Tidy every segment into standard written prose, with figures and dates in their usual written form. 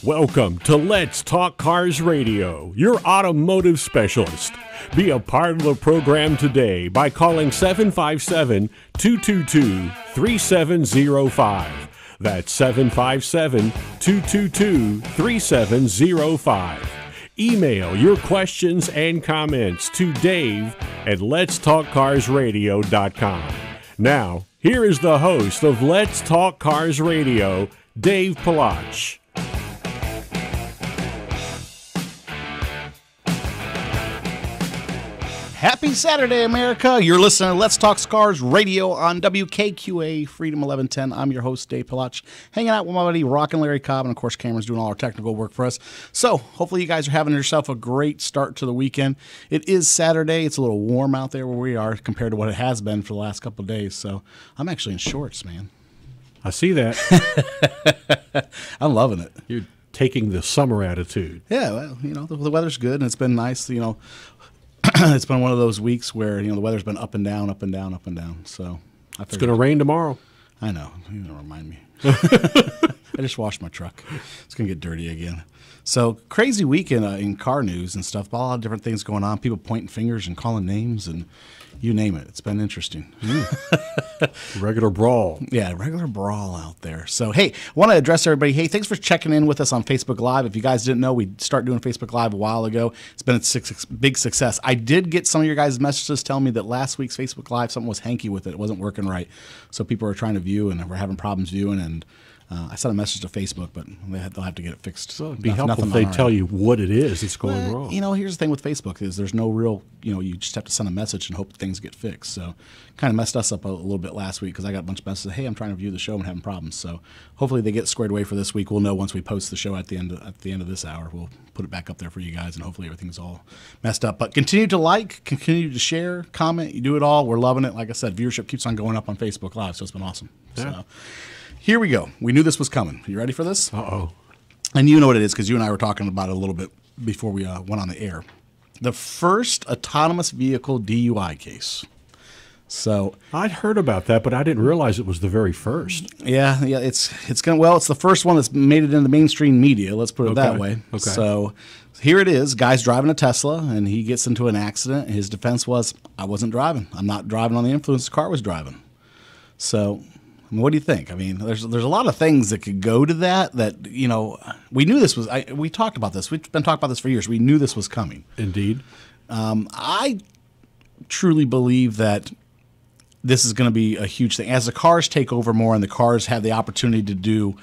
Welcome to Let's Talk Cars Radio, your automotive specialist. Be a part of the program today by calling 757-222-3705. That's 757-222-3705. Email your questions and comments to Dave at letstalkcarsradio.com. Now, here is the host of Let's Talk Cars Radio, Dave Palach. Happy Saturday, America. You're listening to Let's Talk Cars Radio on WKQA Freedom 1110. I'm your host, Dave Palach, hanging out with my buddy Rock and Larry Cobb, and of course, Cameron's doing all our technical work for us. So hopefully you guys are having yourself a great start to the weekend. It is Saturday. It's a little warm out there where we are compared to what it has been for the last couple of days. So I'm actually in shorts, man. I see that. I'm loving it. You're taking the summer attitude. Yeah, well, the weather's good, and it's been nice, It's been one of those weeks where, the weather's been up and down, up and down, up and down. So It's going to rain tomorrow. I know. You don't remind me. I just washed my truck. It's going to get dirty again. So crazy week in car news and stuff. A lot of different things going on. People pointing fingers and calling names and you name it. It's been interesting. Regular brawl. Yeah, regular brawl out there. So, hey, I want to address everybody. Hey, thanks for checking in with us on Facebook Live. If you guys didn't know, we started doing Facebook Live a while ago. It's been a big success. I did get some of your guys' messages telling me that last week's Facebook Live, something was hanky with it. It wasn't working right. So people were trying to view and were having problems viewing, and I sent a message to Facebook, but they'll have to get it fixed. So it'd be helpful if they tell you what it is that's going wrong. Here's the thing with Facebook is there's no real, you just have to send a message and hope things get fixed. So kind of messed us up a little bit last week because I got a bunch of messages, hey, I'm trying to view the show and having problems. So hopefully they get squared away for this week. We'll know once we post the show at the end of this hour. We'll put it back up there for you guys, and hopefully everything's all messed up. But continue to like, continue to share, comment. You do it all. We're loving it. Like I said, viewership keeps on going up on Facebook Live, so it's been awesome. Yeah. So here we go. We knew this was coming. You ready for this? Uh-oh. And you know what it is because you and I were talking about it a little bit before we went on the air. The first autonomous vehicle DUI case. So I'd heard about that, but I didn't realize it was the very first. Yeah, it's the first one that's made it in the mainstream media. Let's put it that way. Okay. So here it is. Guy's driving a Tesla, and he gets into an accident. His defense was, I wasn't driving. I'm not driving on the influence. The car was driving. So what do you think? I mean, there's a lot of things that could go to that we knew this was. We talked about this. We've been talking about this for years. We knew this was coming. Indeed. I truly believe that this is going to be a huge thing. As the cars take over more and the cars have the opportunity to do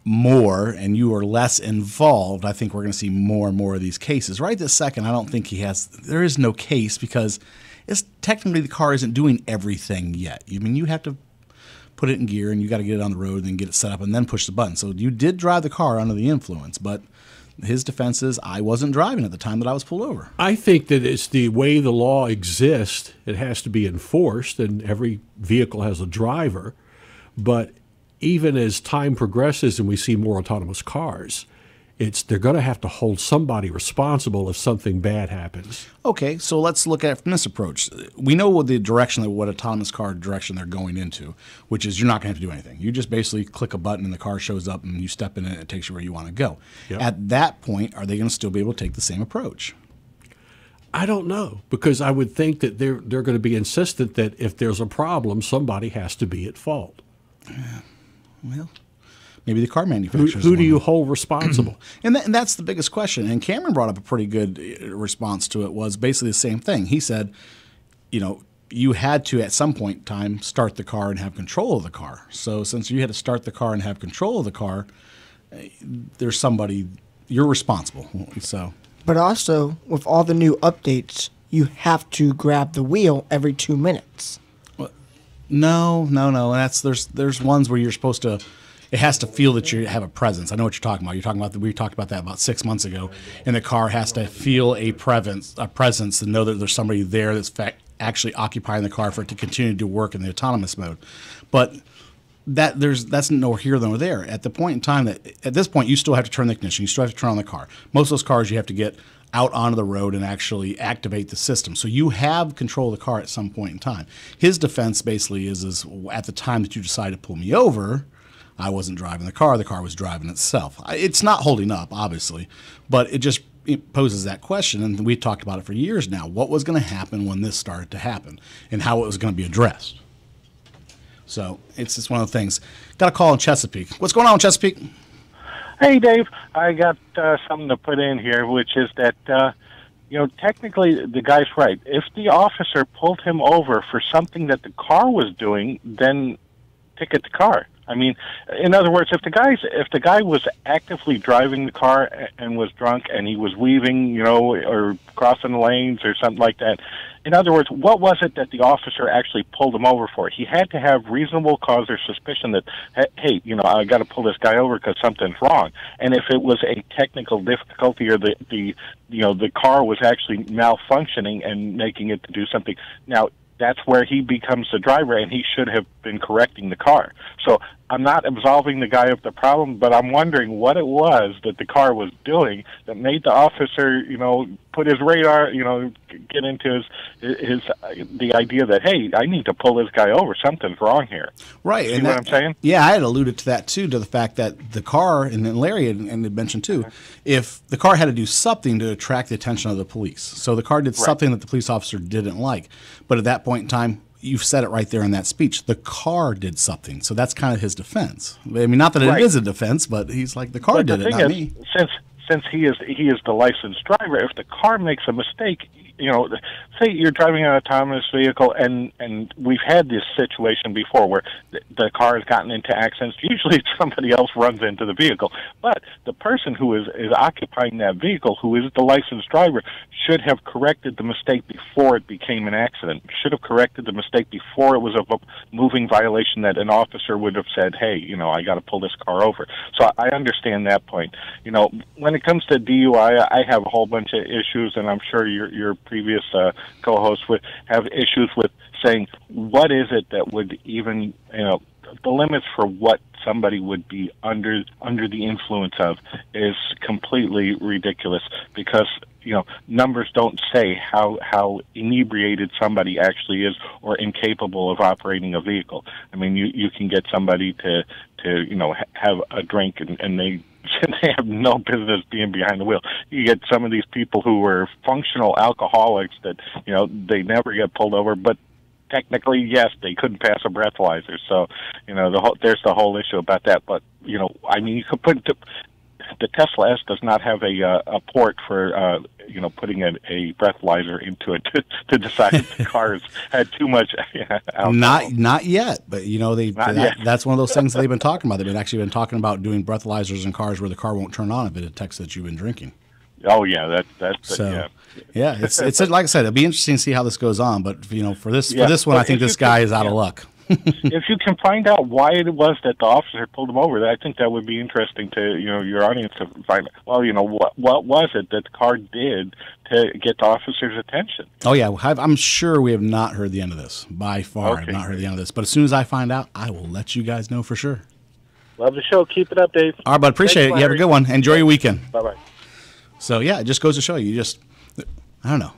more and you are less involved, I think we're going to see more and more of these cases. Right this second, I don't think there is no case because it's technically the car isn't doing everything yet. I mean, you have to put it in gear and you got to get it on the road and get it set up and then push the button. So you did drive the car under the influence, but his defense is I wasn't driving at the time that I was pulled over. I think that it's the way the law exists. It has to be enforced, and every vehicle has a driver. But even as time progresses and we see more autonomous cars, they're going to have to hold somebody responsible if something bad happens. Okay, so let's look at it from this approach. We know what autonomous car direction they're going into, which is you're not going to have to do anything. You just basically click a button and the car shows up and you step in it and it takes you where you want to go. Yep. At that point, are they going to still be able to take the same approach? I don't know, because I would think that they're going to be insistent that if there's a problem, somebody has to be at fault. Well, maybe the car manufacturers. Who do you hold responsible? And that's the biggest question. And Cameron brought up a pretty good response to it, was basically the same thing. He said, you had to, at some point in time, start the car and have control of the car. So since you had to start the car and have control of the car, there's somebody, you're responsible. So, but also, with all the new updates, you have to grab the wheel every 2 minutes. No. And there's ones where you're supposed to, it has to feel that you have a presence. I know what you're talking about. We talked about that about 6 months ago. And the car has to feel a presence to know that there's somebody there that's actually occupying the car for it to continue to work in the autonomous mode. But that's nor here nor there. At the point in time at this point, you still have to turn the ignition. You still have to turn on the car. Most of those cars, you have to get out onto the road and actually activate the system. So you have control of the car at some point in time. His defense basically is at the time that you decide to pull me over, I wasn't driving the car was driving itself. It's not holding up, obviously, but it poses that question, and we talked about it for years now. What was going to happen when this started to happen, and how it was going to be addressed? So it's just one of the things. Got a call in Chesapeake. What's going on in Chesapeake? Hey, Dave. I got something to put in here, which is that, technically the guy's right. If the officer pulled him over for something that the car was doing, then ticket the car. I mean, in other words, if the guy was actively driving the car and was drunk and he was weaving, or crossing the lanes or something like that, in other words, what was it that the officer actually pulled him over for? He had to have reasonable cause or suspicion that, hey, I got to pull this guy over because something's wrong. And if it was a technical difficulty or the car was actually malfunctioning and making it to do something, now that's where he becomes the driver, and he should have been correcting the car. So I'm not absolving the guy of the problem, but I'm wondering what it was that the car was doing that made the officer, put his radar, get into the idea that, hey, I need to pull this guy over. Something's wrong here. Right. See what I'm saying? Yeah, I had alluded to that, too, to the fact that the car, and then Larry had mentioned, too, if the car had to do something to attract the attention of the police. So the car did something that the police officer didn't like. But at that point in time, you've said it right there in that speech. The car did something. So that's kind of his defense. I mean, not that it is a defense, but he's like, the car did it, not me. Since he is the licensed driver, if the car makes a mistake, say you're driving an autonomous vehicle, and we've had this situation before where the car has gotten into accidents. Usually somebody else runs into the vehicle, but the person who is occupying that vehicle, who is the licensed driver, should have corrected the mistake before it became an accident. Should have corrected the mistake before it was a moving violation that an officer would have said, hey, I got to pull this car over. So I understand that point. When it comes to DUI, I have a whole bunch of issues, and I'm sure your previous co-hosts would have issues with saying what is it that would even, the limits for what somebody would be under the influence of is completely ridiculous, because numbers don't say how inebriated somebody actually is or incapable of operating a vehicle. I mean, you can get somebody to have a drink and they have no business being behind the wheel. You get some of these people who were functional alcoholics that they never get pulled over, but technically, yes, they couldn't pass a breathalyzer. So there's the whole issue about that. But I mean, you could put the Tesla S does not have a port for putting a breathalyzer into it to decide if the cars had too much alcohol. Not yet, but that's one of those things they've been talking about. They've actually been talking about doing breathalyzers in cars where the car won't turn on if it detects that you've been drinking. Oh yeah, it's like I said, it'll be interesting to see how this goes on. But for this one, I think this guy is out of luck. If you can find out why it was that the officer pulled him over, I think that would be interesting to your audience to find out. Well, what was it that the car did to get the officer's attention? Oh yeah, I'm sure we have not heard the end of this. By far, I've not heard the end of this. But as soon as I find out, I will let you guys know for sure. Love the show. Keep it up, Dave. All right, bud. Appreciate it. You have a good one. Enjoy your weekend. Bye-bye. So yeah, it just goes to show you. I don't know.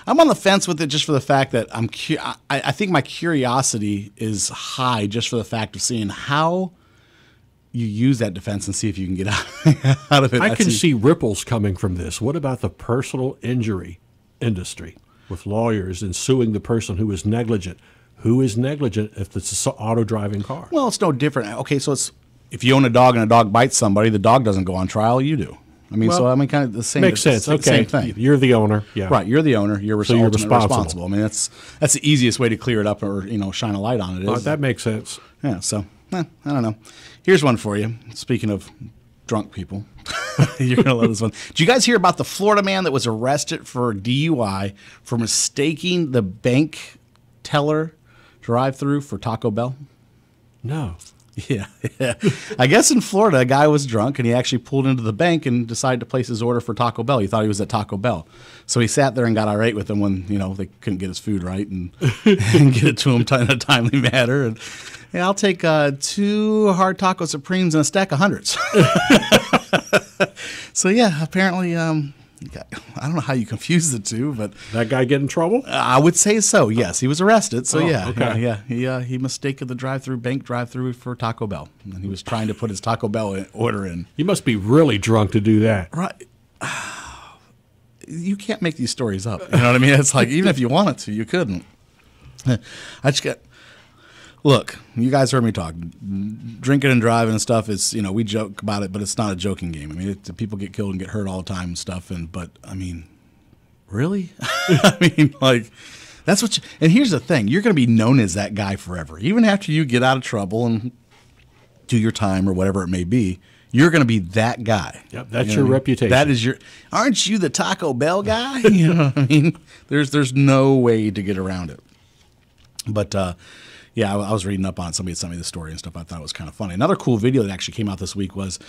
I'm on the fence with it just for the fact that I think my curiosity is high just for the fact of seeing how you use that defense and see if you can get out of it. I can see ripples coming from this. What about the personal injury industry with lawyers and suing the person who is negligent? Who is negligent if it's an auto-driving car? Well, it's no different. Okay, so if you own a dog and a dog bites somebody, the dog doesn't go on trial, you do. Kind of the same. Makes sense. Okay, same thing. You're the owner. Yeah, right. You're the owner. You're responsible. I mean, that's the easiest way to clear it up or shine a light on it. That makes sense. Yeah. So I don't know. Here's one for you. Speaking of drunk people, you're gonna love this one. Did you guys hear about the Florida man that was arrested for DUI for mistaking the bank teller drive-through for Taco Bell? No. Yeah. I guess in Florida, a guy was drunk, and he actually pulled into the bank and decided to place his order for Taco Bell. He thought he was at Taco Bell. So he sat there and got irate with them when, they couldn't get his food right and get it to him in a timely manner. And I'll take 2 hard taco supremes and a stack of hundreds. So, yeah, apparently I don't know how you confuse the two, but That guy get in trouble? I would say so. Yes, he was arrested. So okay. He mistaken the bank drive-through for Taco Bell, and he was trying to put his Taco Bell order in. You must be really drunk to do that. Right. You can't make these stories up. You know what I mean? It's like, even if you wanted to, you couldn't. Look, you guys heard me talk. Drinking and driving and stuff is, we joke about it, but it's not a joking game. I mean, people get killed and get hurt all the time and stuff. But I mean, really? I mean, like, that's what and here's the thing. You're going to be known as that guy forever. Even after you get out of trouble and do your time or whatever it may be, you're going to be that guy. Yep, that's your reputation. That is aren't you the Taco Bell guy? You know what I mean? There's no way to get around it. But, yeah, I was reading up on it. Somebody had sent me the story and stuff. I thought it was kind of funny. Another cool video that actually came out this week was,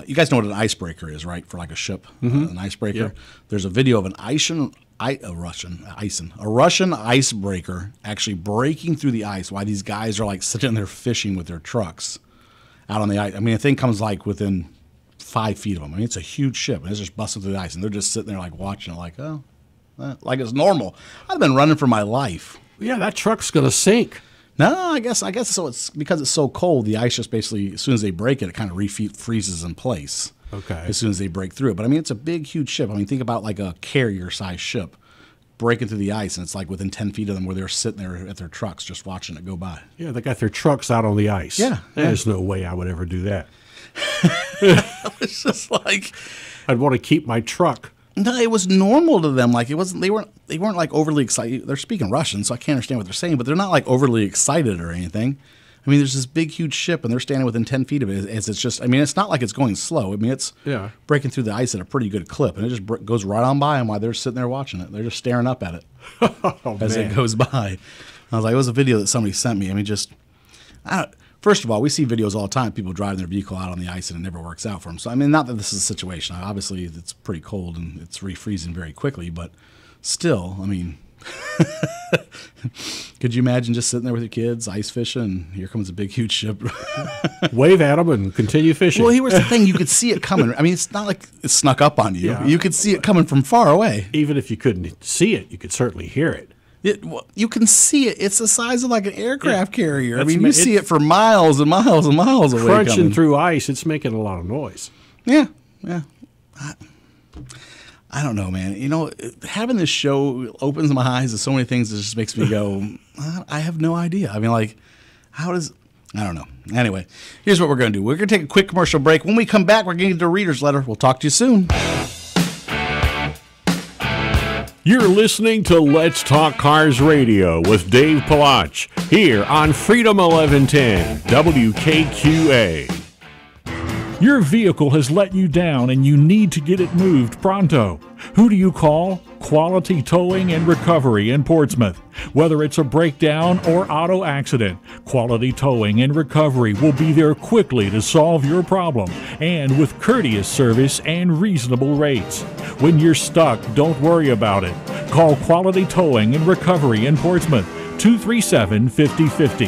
you guys know what an icebreaker is, right? For like a ship, an icebreaker. Yep. There's a video of a Russian icebreaker actually breaking through the ice while these guys are like sitting there fishing with their trucks out on the ice. I mean, the thing comes like within 5 feet of them. I mean, it's a huge ship, and it's just busting through the ice, and they're just sitting there like watching it like, like it's normal. I've been running for my life. Yeah, that truck's going to sink. No, I guess so. It's because it's so cold. The ice just basically, as soon as they break it, it kind of freezes in place. Okay. As soon as they break through it. But I mean, it's a big, huge ship. I mean, think about like a carrier-sized ship breaking through the ice, and it's like within 10 feet of them where they're sitting there at their trucks just watching it go by. Yeah, they got their trucks out on the ice. Yeah. There's no way I would ever do that. It's just like, I'd want to keep my truck. no, it was normal to them. Like, it wasn't. They weren't like overly excited. They're speaking Russian, so I can't understand what they're saying. But they're not like overly excited or anything. I mean, there's this big, huge ship, and they're standing within 10 feet of it. As it's just. I mean, it's not like it's going slow. I mean, it's breaking through the ice at a pretty good clip, and it just goes right on by them while they're sitting there watching it. They're just staring up at it as it goes by. I was like, it was a video that somebody sent me. I mean, first of all, we see videos all the time, people driving their vehicle out on the ice and it never works out for them. So, I mean, not that this is a situation. Obviously, it's pretty cold and it's refreezing very quickly, but still, I mean, could you imagine just sitting there with your kids, ice fishing, and here comes a big, huge ship? Wave at them and continue fishing. Well, here's the thing. You could see it coming. I mean, it's not like it snuck up on you. Yeah. You could see it coming from far away. Even if you couldn't see it, you could certainly hear it. You can see it. It's the size of like an aircraft carrier. I mean, you see it for miles and miles and miles away. Crunching through ice, it's making a lot of noise. Yeah. I don't know, man. Having this show opens my eyes to so many things that just makes me go, I have no idea. I mean, like, I don't know. Anyway, here's what we're going to do. We're going to take a quick commercial break. When we come back, we're going to get to a reader's letter. We'll talk to you soon. You're listening to Let's Talk Cars Radio with Dave Palach here on Freedom 1110 WKQA. Your vehicle has let you down and you need to get it moved pronto. Who do you call? Quality Towing and Recovery in Portsmouth. Whether it's a breakdown or auto accident, Quality Towing and Recovery will be there quickly to solve your problem and with courteous service and reasonable rates. When you're stuck, don't worry about it. Call Quality Towing and Recovery in Portsmouth, 237-5050.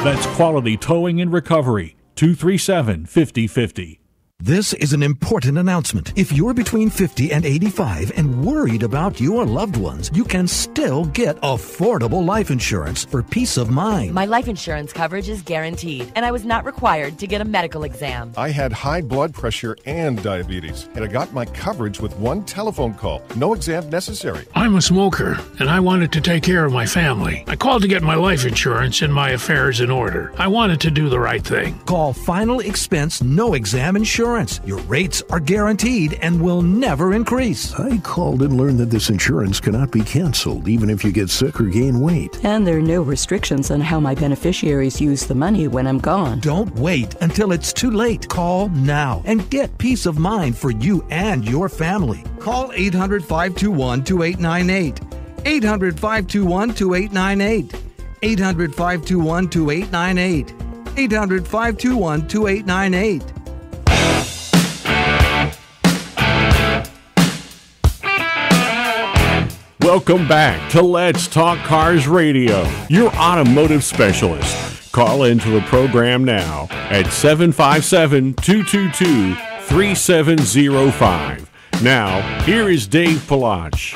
That's Quality Towing and Recovery, 237-5050. This is an important announcement. If you're between 50 and 85 and worried about your loved ones, you can still get affordable life insurance for peace of mind. My life insurance coverage is guaranteed, and I was not required to get a medical exam. I had high blood pressure and diabetes, and I got my coverage with one telephone call. No exam necessary. I'm a smoker, and I wanted to take care of my family. I called to get my life insurance and my affairs in order. I wanted to do the right thing. Call Final Expense No Exam Insurance. Your rates are guaranteed and will never increase. I called and learned that this insurance cannot be canceled, even if you get sick or gain weight. And there are no restrictions on how my beneficiaries use the money when I'm gone. Don't wait until it's too late. Call now and get peace of mind for you and your family. Call 800-521-2898. 800-521-2898. 800-521-2898. 800-521-2898. Welcome back to Let's Talk Cars Radio, your automotive specialist. Call into the program now at 757-222-3705. Now, here is Dave Palach.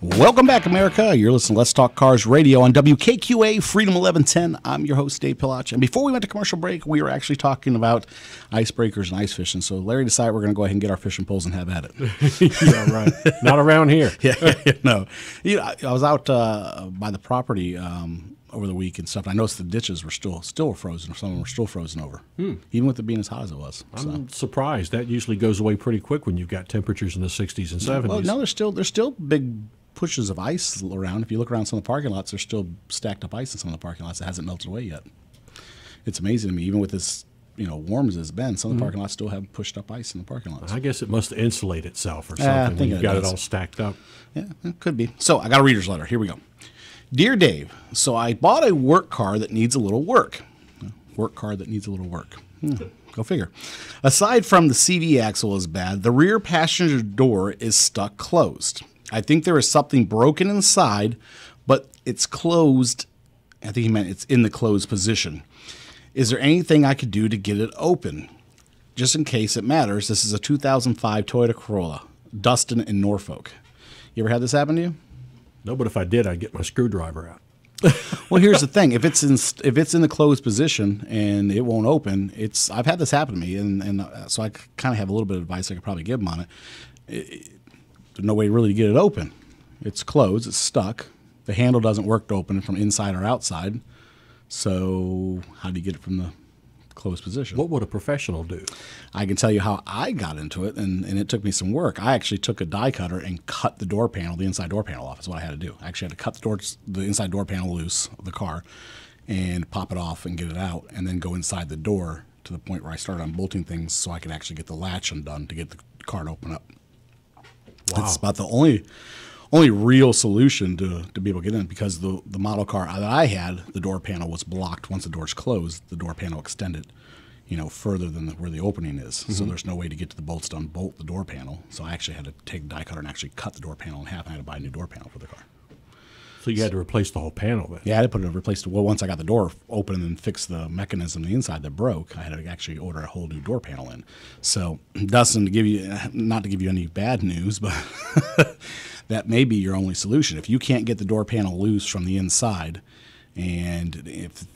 Welcome back, America. You're listening to Let's Talk Cars Radio on WKQA Freedom 1110. I'm your host, Dave Palach. And before we went to commercial break, we were actually talking about icebreakers and ice fishing. So Larry decided we're going to go ahead and get our fishing poles and have at it. Yeah, right. Not around here. No. You know, I was out by the property over the week and stuff. And I noticed the ditches were still frozen. Some of them were still frozen over, even with it being as hot as it was. I'm surprised. That usually goes away pretty quick when you've got temperatures in the 60s and 70s. Well, no, there's still big pushes of ice around. If you look around some of the parking lots, there's still stacked up ice in some of the parking lots that hasn't melted away yet. It's amazing to me, even with this, warm as it's been, some of the parking lots still have pushed up ice in the parking lots. I guess it must insulate itself or something when you've got it all stacked up. Yeah, it could be. So I got a reader's letter. Here we go. Dear Dave, so I bought a work car that needs a little work. Work car that needs a little work. Go figure. Aside from the CV axle is bad, the rear passenger door is stuck closed. I think there is something broken inside, but it's closed. I think he meant it's in the closed position. Is there anything I could do to get it open? Just in case it matters, this is a 2005 Toyota Corolla, Dustin in Norfolk. You ever had this happen to you? No, but if I did, I'd get my screwdriver out. Well, here's the thing: if it's in the closed position and it won't open, I've had this happen to me, and so I kind of have a little bit of advice I could probably give them on it. There's no way really to get it open. It's closed. It's stuck. The handle doesn't work to open it from inside or outside. So how do you get it from the closed position? What would a professional do? I can tell you how I got into it, and it took me some work. I actually took a die cutter and cut the door panel, the inside door panel off. Is what I had to do. I actually had to cut the inside door panel loose of the car and pop it off and get it out, and then go inside the door to the point where I started unbolting things so I could actually get the latch undone to get the car to open up. Wow. That's about the only real solution to be able to get in, because the model car that I had, the door panel was blocked. Once the door's closed, the door panel extended, further than where the opening is. So there's no way to get to the bolts to unbolt the door panel. So I actually had to take a die cutter and actually cut the door panel in half, and I had to buy a new door panel for the car. So you had to replace the whole panel then? Yeah, I had to replace the, well, once I got the door open and then fix the mechanism on the inside that broke, I had to actually order a whole new door panel in. So, Dustin, not to give you any bad news, but that may be your only solution. If you can't get the door panel loose from the inside, and if,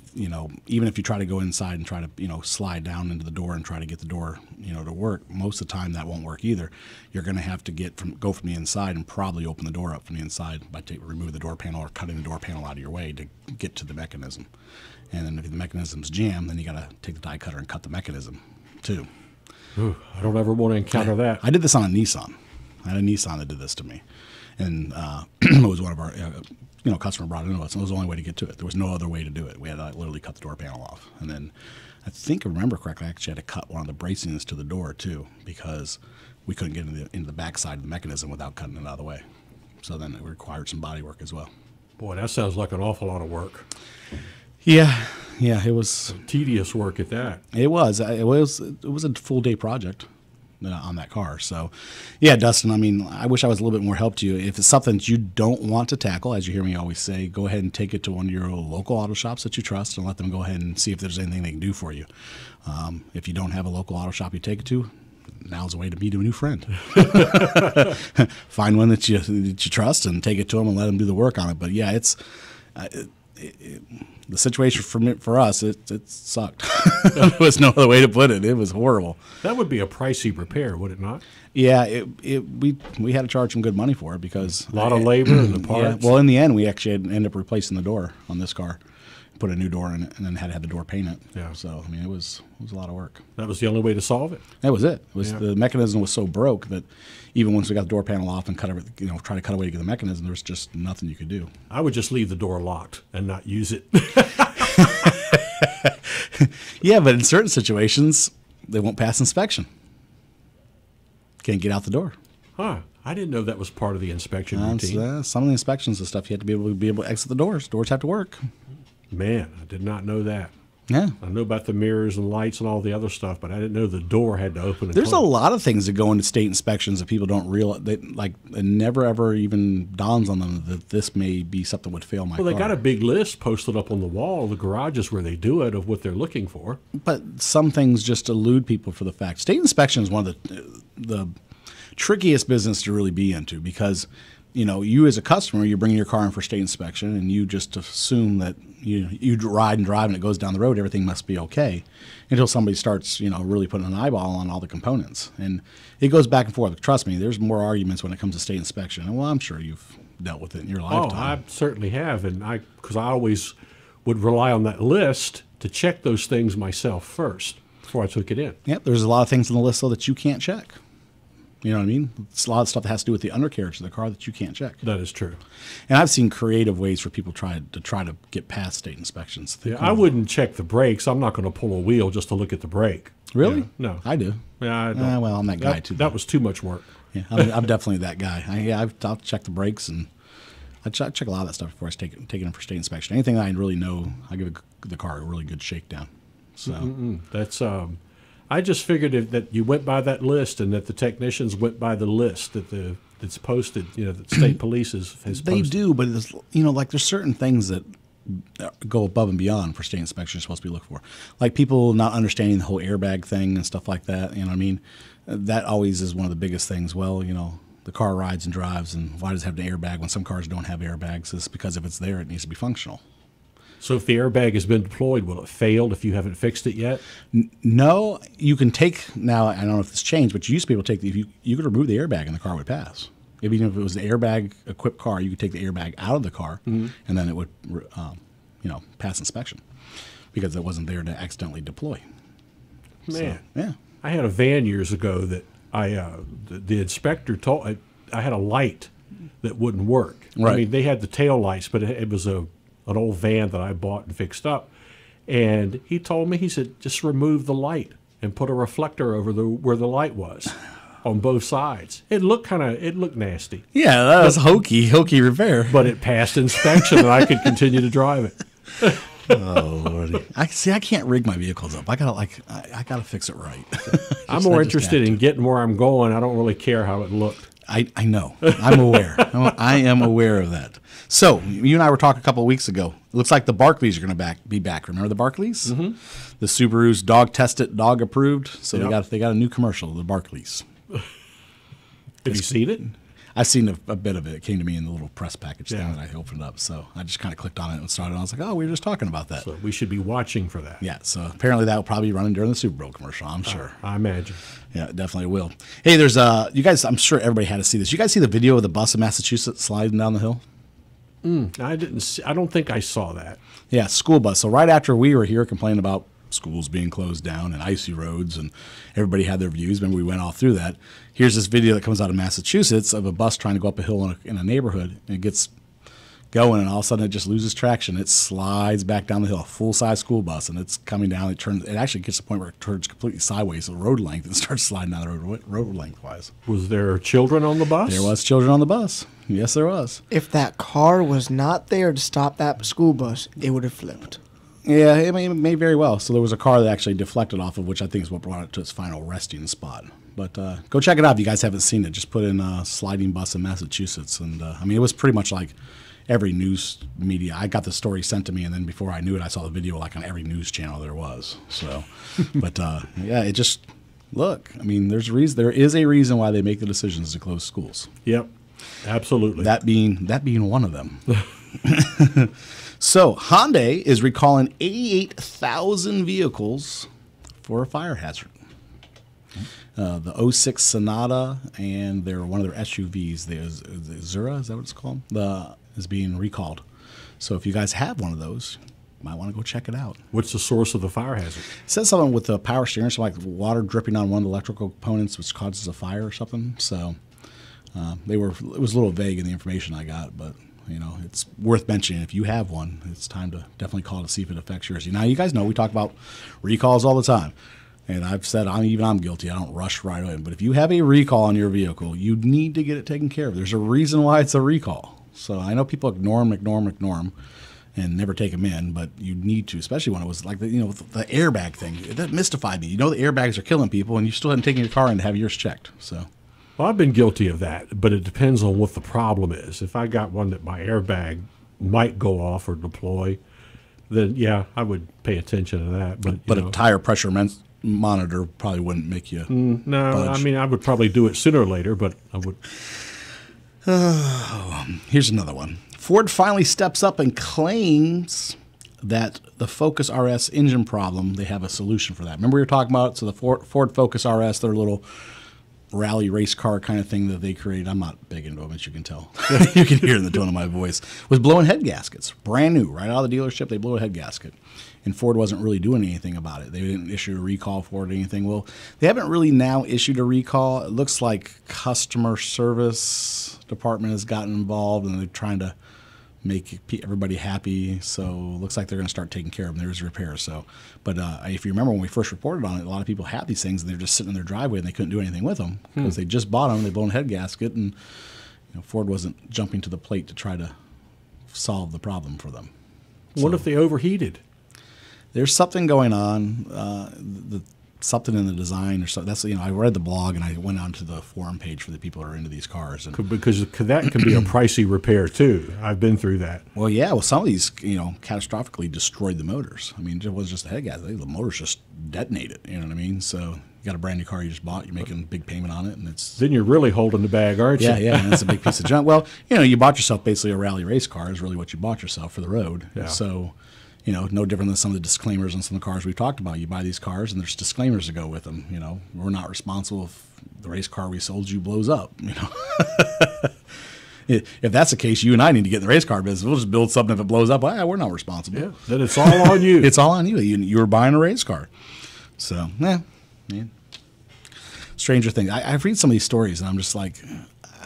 even if you try to go inside and try to, slide down into the door and try to get the door, to work, most of the time that won't work either. You're going to have to go from the inside and probably open the door up from the inside by remove the door panel or cutting the door panel out of your way to get to the mechanism. And then if the mechanism's jammed, then you got to take the die cutter and cut the mechanism too. Ooh, I don't ever want to encounter that. I did this on a Nissan. I had a Nissan that did this to me. And it was one of our... customer brought it into us, and it was the only way to get to it. There was no other way to do it. We had to literally cut the door panel off. And then I think I remember correctly, I actually had to cut one of the bracings to the door, too, because we couldn't get into the backside of the mechanism without cutting it out of the way. So then it required some body work as well. Boy, that sounds like an awful lot of work. Yeah, it was... Tedious work at that. It was. It was a full-day project on that car. So, yeah, Dustin, I wish I was a little bit more help to you. If it's something that you don't want to tackle, as you hear me always say, go ahead and take it to one of your local auto shops that you trust and let them go ahead and see if there's anything they can do for you. If you don't have a local auto shop you take it to, now's the way to meet a new friend. Find one that you trust and take it to them and let them do the work on it. But, yeah, it's... the situation for us, it sucked. There was no other way to put it. It was horrible. That would be a pricey repair, would it not? Yeah, we had to charge some good money for it because a lot of labor and the parts. Yeah, well, in the end, we actually ended up replacing the door on this car, put a new door in it, and then had to have the door painted. Yeah. So it was a lot of work. That was the only way to solve it. That was it. The mechanism was so broke that even once we got the door panel off and try to cut away to get the mechanism, there was just nothing you could do. I would just leave the door locked and not use it. Yeah, but in certain situations, they won't pass inspection. Can't get out the door. Huh. I didn't know that was part of the inspection routine. Some of the inspections and stuff, you have to be able to exit the doors. Doors have to work. Man, I did not know that. Yeah. I know about the mirrors and lights and all the other stuff, but I didn't know the door had to open and There's close. a lot of things that go into state inspections that people don't realize. It never, ever even dawns on them that this may be something that would fail my car. Well, they got a big list posted up on the wall of the garages where they do it of what they're looking for. But some things just elude people for the fact. State inspection is one of the trickiest business to really be into because, you as a customer, you're bringing your car in for state inspection and you just assume that you ride and drive and it goes down the road, everything must be okay until somebody starts, really putting an eyeball on all the components. And it goes back and forth. Trust me, there's more arguments when it comes to state inspection. And, well, I'm sure you've dealt with it in your lifetime. Oh, I certainly have. And because I always would rely on that list to check those things myself first before I took it in. Yeah, there's a lot of things on the list, though, that you can't check. You know what I mean? It's a lot of stuff that has to do with the undercarriage of the car that you can't check. That is true. And I've seen creative ways for people try to get past state inspections. Yeah, I wouldn't check the brakes. I'm not going to pull a wheel just to look at the brake. Really? Yeah, no. I do. Yeah, I don't. Well, I'm that guy, too. That was too much work. Yeah, I'm definitely that guy. I'll check the brakes, and I check a lot of that stuff before I take it in for state inspection. Anything that I really know, I give the car a really good shakedown. So that's I just figured that you went by that list and that the technicians went by the list that's posted. That state police has posted. They do, but it's, there's certain things that go above and beyond for state inspection you're supposed to be looking for, like people not understanding the whole airbag thing and stuff like that. You know what I mean? That always is one of the biggest things. Well, the car rides and drives, and why does it have an airbag when some cars don't have airbags? It's because if it's there, it needs to be functional. So if the airbag has been deployed, will it fail if you haven't fixed it yet? No, you can take, now I don't know if it's changed, but you used to be able to take, you could remove the airbag and the car would pass. Even if it was an airbag-equipped car, you could take the airbag out of the car, and then it would, pass inspection because it wasn't there to accidentally deploy. Man, so, yeah. I had a van years ago that the inspector told I had a light that wouldn't work. Right. I mean, they had the tail lights, but it was an old van that I bought and fixed up. And he told me, he said, just remove the light and put a reflector over where the light was on both sides. It looked nasty. Yeah, that was hokey repair. But it passed inspection and I could continue to drive it. Oh Lordy! I can't rig my vehicles up. I gotta fix it right. I'm more interested in getting where I'm going. I don't really care how it looked. I know. I'm aware. I am aware of that. So you and I were talking a couple of weeks ago. It looks like the Barkleys are going to be back. Remember the Barkleys? Mm-hmm. The Subaru's dog tested, dog approved. So they got a new commercial. The Barkleys. Have you seen it? I've seen a bit of it. It came to me in the little press package thing that I opened up. So I just kind of clicked on it and started. And I was like, oh, we were just talking about that. So we should be watching for that. Yeah. So apparently that will probably be running during the Super Bowl commercial, I'm sure. I imagine. Yeah, it definitely will. Hey, there's you guys, I'm sure everybody had to see this. You guys see the video of the bus in Massachusetts sliding down the hill? I didn't. I don't think I saw that. Yeah, school bus. So right after we were here complaining about schools being closed down and icy roads, and everybody had their views. Remember, we went all through that. Here's this video that comes out of Massachusetts of a bus trying to go up a hill in a neighborhood, and it gets going, and all of a sudden it just loses traction. It slides back down the hill, a full-size school bus, and it's coming down. It actually gets to the point where it turns completely sideways, the road length, and starts sliding down the road lengthwise. Was there children on the bus? There was children on the bus. Yes, there was. If that car was not there to stop that school bus, it would have flipped. Yeah, it may very well. So there was a car that actually deflected off of, which I think is what brought it to its final resting spot. But go check it out if you guys haven't seen it. Just put in sliding bus in Massachusetts. And, it was pretty much like every news media. I got the story sent to me, and then before I knew it, I saw the video like on every news channel there was. So, but, it just, look, there is a reason why they make the decisions to close schools. Yep, absolutely. That being one of them. So, Hyundai is recalling 88,000 vehicles for a fire hazard. The 06 Sonata and one of their SUVs, the Zura, is that what it's called? Is being recalled. So, if you guys have one of those, you might want to go check it out. What's the source of the fire hazard? It says something with the power steering, so like water dripping on one of the electrical components, which causes a fire or something. So, it was a little vague in the information I got, but it's worth mentioning. If you have one, it's time to definitely call to see if it affects yours. Now, you guys know we talk about recalls all the time. And I've said I'm guilty. I don't rush right away. But if you have a recall on your vehicle, you need to get it taken care of. There's a reason why it's a recall. So I know people ignore them, and never take them in. But you need to, especially when it was like the airbag thing. That mystified me. The airbags are killing people, and you still haven't taken your car in to have yours checked. So. Well, I've been guilty of that, but it depends on what the problem is. If I got one that my airbag might go off or deploy, then yeah, I would pay attention to that. But a tire pressure monitor probably wouldn't make you. No, budge. I mean, I would probably do it sooner or later, but I would. Here's another one. Ford finally steps up and claims that the Focus RS engine problem, they have a solution for that. Remember we were talking about, so the Ford Focus RS, their little rally race car kind of thing that they created. I'm not big into them, as you can tell. You can hear in the tone of my voice. Was blowing head gaskets. Brand new, right out of the dealership, they blew a head gasket. And Ford wasn't really doing anything about it. They didn't issue a recall for it or anything. Well, they haven't really now issued a recall. It looks like customer service department has gotten involved and they're trying to make everybody happy. So it looks like they're going to start taking care of them. There's repairs. So, but if you remember when we first reported on it, a lot of people had these things and they're just sitting in their driveway and they couldn't do anything with them because they just bought them. They blown a head gasket and Ford wasn't jumping to the plate to try to solve the problem for them. What if they overheated? There's something going on, something in the design or something. That's I read the blog and I went onto the forum page for the people who are into these cars. And, because that can be a pricey repair too. I've been through that. Well, yeah. Well, some of these catastrophically destroyed the motors. I mean, it wasn't just the head gasket; the motors just detonated. You know what I mean? So you got a brand new car you just bought. You're making a big payment on it, and it's then you're really holding the bag, aren't you? Yeah. And it's a big piece of junk. Well, you bought yourself basically a rally race car. Is really what you bought yourself for the road. Yeah. So. No different than some of the disclaimers on some of the cars we've talked about. You buy these cars, and there's disclaimers to go with them. We're not responsible if the race car we sold you blows up. If that's the case, you and I need to get in the race car business. We'll just build something. If it blows up, we're not responsible. Yeah, then it's all on you. It's all on you. You were buying a race car. So, stranger things. I read some of these stories, and I'm just like,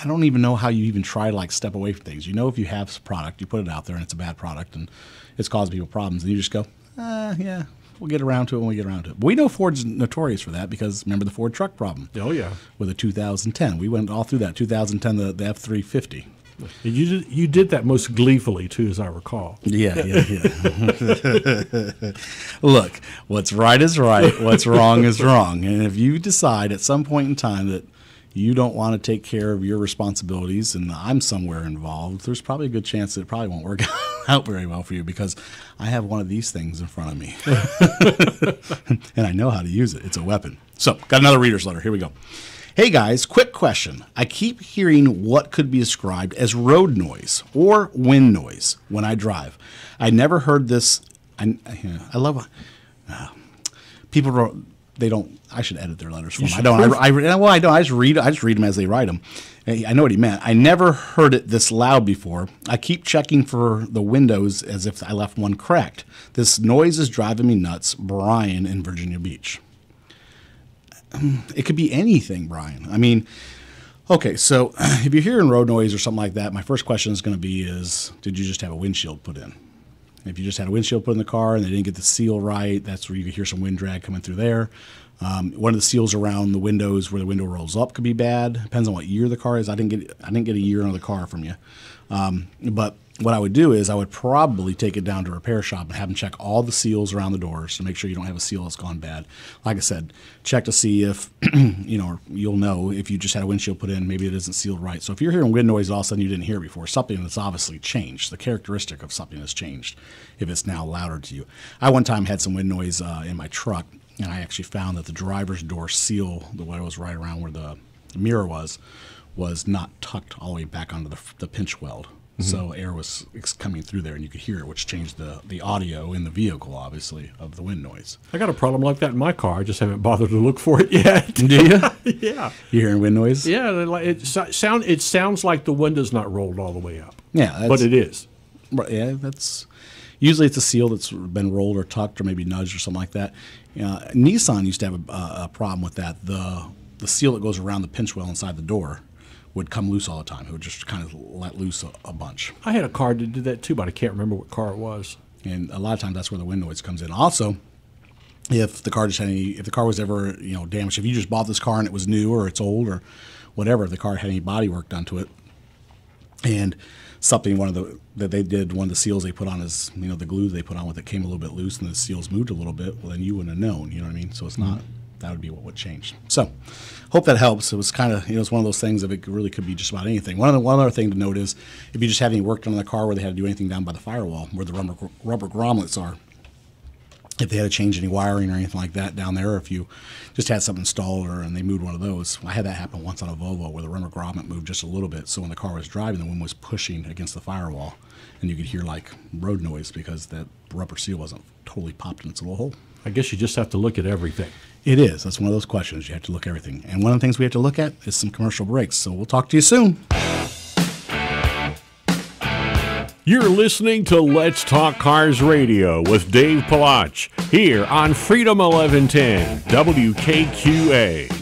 I don't even know how you even try to step away from things. If you have a product, you put it out there, and it's a bad product, and it's causing people problems, and you just go, yeah, we'll get around to it when we get around to it. But we know Ford's notorious for that because remember the Ford truck problem? Oh, yeah. With the 2010. We went all through that. 2010, the F-350. You did that most gleefully, too, as I recall. Yeah. Look, what's right is right. What's wrong is wrong. And if you decide at some point in time that you don't want to take care of your responsibilities and I'm somewhere involved, there's probably a good chance that it probably won't work out very well for you because I have one of these things in front of me. And I know how to use it. It's a weapon. So, got another reader's letter. Here we go. Hey guys, quick question. I keep hearing what could be described as road noise or wind noise when I drive. I never heard this. I love people wrote. They don't. I should edit their letters for them. I don't. I don't. I just read them as they write them. I know what he meant. I never heard it this loud before. I keep checking for the windows as if I left one cracked. This noise is driving me nuts. Brian in Virginia Beach. It could be anything, Brian. I mean, okay. So if you're hearing road noise or something like that, my first question is going to be: did you just have a windshield put in? If you just had a windshield put in the car and they didn't get the seal right, that's where you could hear some wind drag coming through there. One of the seals around the windows where the window rolls up could be bad. Depends on what year the car is. I didn't get a year on the car from you. But what I would do is I would probably take it down to a repair shop and have them check all the seals around the doors to make sure you don't have a seal that's gone bad. Like I said, check to see if, you'll know if you just had a windshield put in, maybe it isn't sealed right. So if you're hearing wind noise all of a sudden you didn't hear it before, something that's obviously changed. The characteristic of something has changed if it's now louder to you. I one time had some wind noise in my truck, and I actually found that the driver's door seal, the way it was right around where the mirror was not tucked all the way back onto the pinch weld. So air was coming through there, and you could hear it, which changed the audio in the vehicle, obviously, of the wind noise. I got a problem like that in my car. I just haven't bothered to look for it yet. Do you? Yeah. You hearing wind noise? Yeah. It sounds like the window's not rolled all the way up. Yeah. But it is. Yeah, usually it's a seal that's been rolled or tucked or maybe nudged or something like that. Nissan used to have a problem with that. The seal that goes around the pinch weld inside the door would come loose all the time. It would just kind of let loose a bunch. I had a car that did that too, but I can't remember what car it was. And a lot of times that's where the wind noise comes in. Also, if the car was ever damaged, if you just bought this car and it was new or it's old or whatever, if the car had any body work done to it, and one of the seals they put on is the glue they put on with it came a little bit loose and the seals moved a little bit, well then you wouldn't have known. You know what I mean? So it's not. That would be what would change. So, hope that helps. It was kind of, it's one of those things that it really could be just about anything. One other thing to note is if you just had any work done on the car where they had to do anything down by the firewall, where the rubber grommets are, if they had to change any wiring or anything like that down there, or if you just had something installed and they moved one of those. I had that happen once on a Volvo where the rubber grommet moved just a little bit. So when the car was driving, the wind was pushing against the firewall, and you could hear like road noise because that rubber seal wasn't totally popped in its little hole. I guess you just have to look at everything. It is. That's one of those questions. You have to look at everything. And one of the things we have to look at is some commercial breaks. So we'll talk to you soon. You're listening to Let's Talk Cars Radio with Dave Palach here on Freedom 1110 WKQA.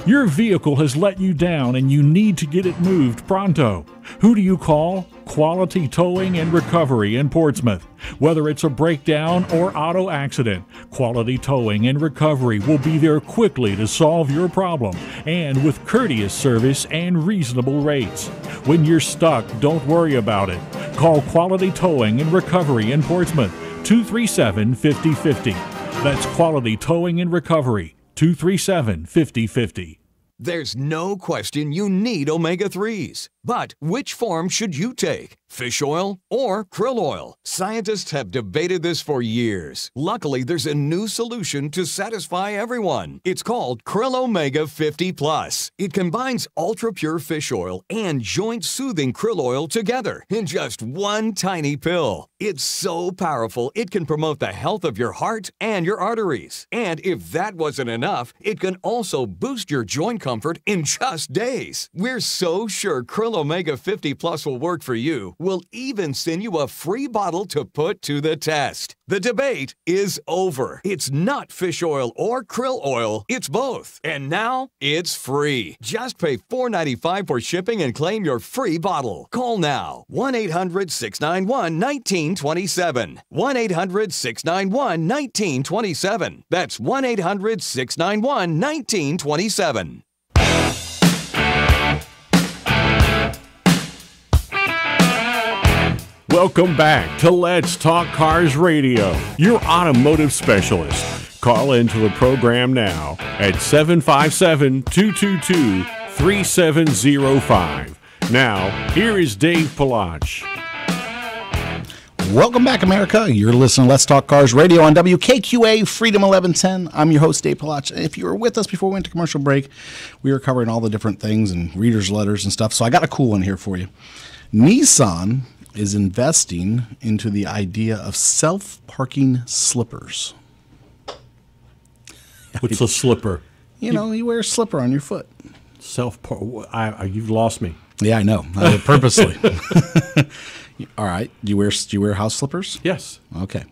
Your vehicle has let you down and you need to get it moved pronto. Who do you call? Quality Towing and Recovery in Portsmouth. Whether it's a breakdown or auto accident, Quality Towing and Recovery will be there quickly to solve your problem and with courteous service and reasonable rates. When you're stuck, don't worry about it. Call Quality Towing and Recovery in Portsmouth, 237-5050. That's Quality Towing and Recovery, 237-5050. There's no question you need omega-3s. But which form should you take? Fish oil or krill oil? Scientists have debated this for years. Luckily, there's a new solution to satisfy everyone. It's called Krill Omega 50 Plus. It combines ultra-pure fish oil and joint-soothing krill oil together in just one tiny pill. It's so powerful, it can promote the health of your heart and your arteries. And if that wasn't enough, it can also boost your joint comfort in just days. We're so sure Krill Omega 50 Plus will work for you. We'll even send you a free bottle to put to the test. The debate is over. It's not fish oil or krill oil, it's both. And now it's free. Just pay $4.95 for shipping and claim your free bottle. Call now. 1-800-691-1927. 1-800-691-1927. That's 1-800-691-1927. Welcome back to Let's Talk Cars Radio, your automotive specialist. Call into the program now at 757-222-3705. Now, here is Dave Palach. Welcome back, America. You're listening to Let's Talk Cars Radio on WKQA Freedom 1110. I'm your host, Dave Palach. If you were with us before we went to commercial break, we were covering all the different things and readers' letters and stuff. So I got a cool one here for you. Nissan is investing into the idea of self-parking slippers. What's a slipper? You know, you wear a slipper on your foot. You've lost me. Yeah, I know. I did purposely. All right. Do you wear house slippers? Yes. Okay.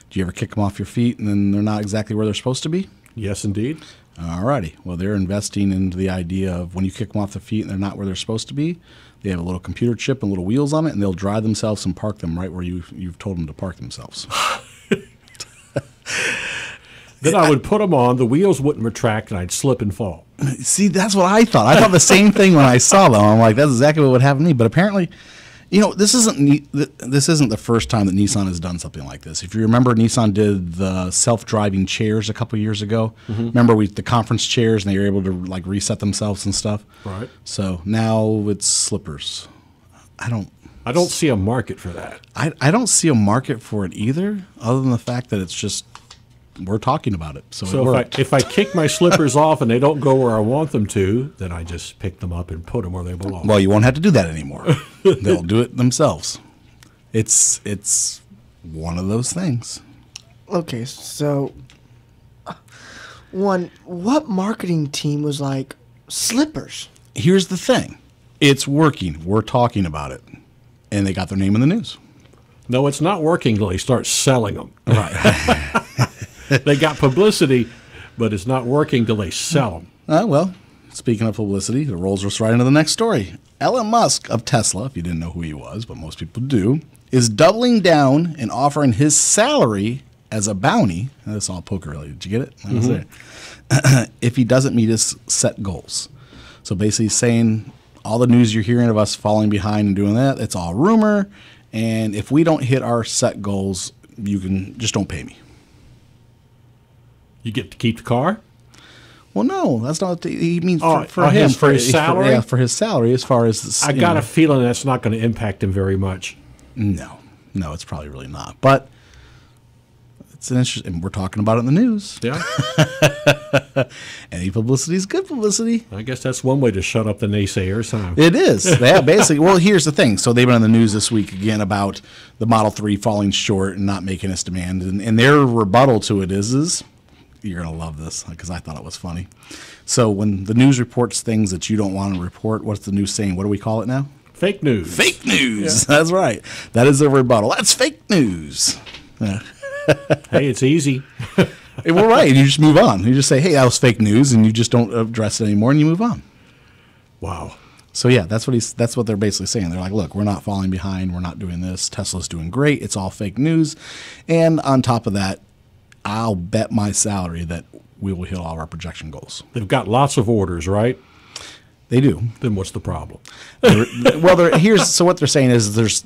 Do you ever kick them off your feet and then they're not exactly where they're supposed to be? Yes, indeed. All righty. Well, they're investing into the idea of when you kick them off the feet and they're not where they're supposed to be, they have a little computer chip and little wheels on it, and they'll drive themselves and park them right where you've told them to park themselves. Then I would put them on, the wheels wouldn't retract, and I'd slip and fall. See, that's what I thought. I thought the same thing when I saw them. I'm like, that's exactly what would happen to me. But apparently, this isn't the first time that Nissan has done something like this. If you remember, Nissan did the self-driving chairs a couple of years ago. Mm-hmm. Remember the conference chairs, and they were able to like reset themselves and stuff. Right. So now it's slippers. I don't see a market for that. I don't see a market for it either, other than the fact that it's just we're talking about it. So if I kick my slippers off and they don't go where I want them to, then I just pick them up and put them where they belong. Well, you won't have to do that anymore. They'll do it themselves. It's one of those things. Okay, so what marketing team was like, slippers? Here's the thing. It's working. We're talking about it. And they got their name in the news. No, it's not working until they start selling them. Right. They got publicity, but it's not working till they sell them. Well, speaking of publicity, it rolls us right into the next story. Elon Musk of Tesla, if you didn't know who he was, but most people do, is doubling down and offering his salary as a bounty. That's all poker related. Did you get it? Mm-hmm. If he doesn't meet his set goals. So basically saying all the news you're hearing of us falling behind and doing that, it's all rumor. And if we don't hit our set goals, you can just don't pay me. You get to keep the car? Well, no, that's not what he means for him. him. For his salary? For his salary, as far as... I got a feeling that's not going to impact him very much. No, it's probably really not. But It's an interesting, and we're talking about it in the news. Yeah. Any publicity is good publicity. I guess that's one way to shut up the naysayers, huh? It is. Yeah, basically. Well, here's the thing. So they've been on the news this week again about the Model 3 falling short and not making its demand. And their rebuttal to it is you're going to love this because I thought it was funny. So when the news reports things that you don't want to report, what's the news saying? What do we call it now? Fake news. Fake news. Yeah. That's right. That is their rebuttal. That's fake news. Yeah. Hey, it's easy. Well, right. You just move on. You just say, hey, that was fake news, and you just don't address it anymore, and you move on. Wow. So, yeah, that's what they're basically saying. They're like, look, we're not falling behind. We're not doing this. Tesla's doing great. It's all fake news. And on top of that, I'll bet my salary that we will hit all of our projection goals. They've got lots of orders, right? They do. Then what's the problem? So what they're saying is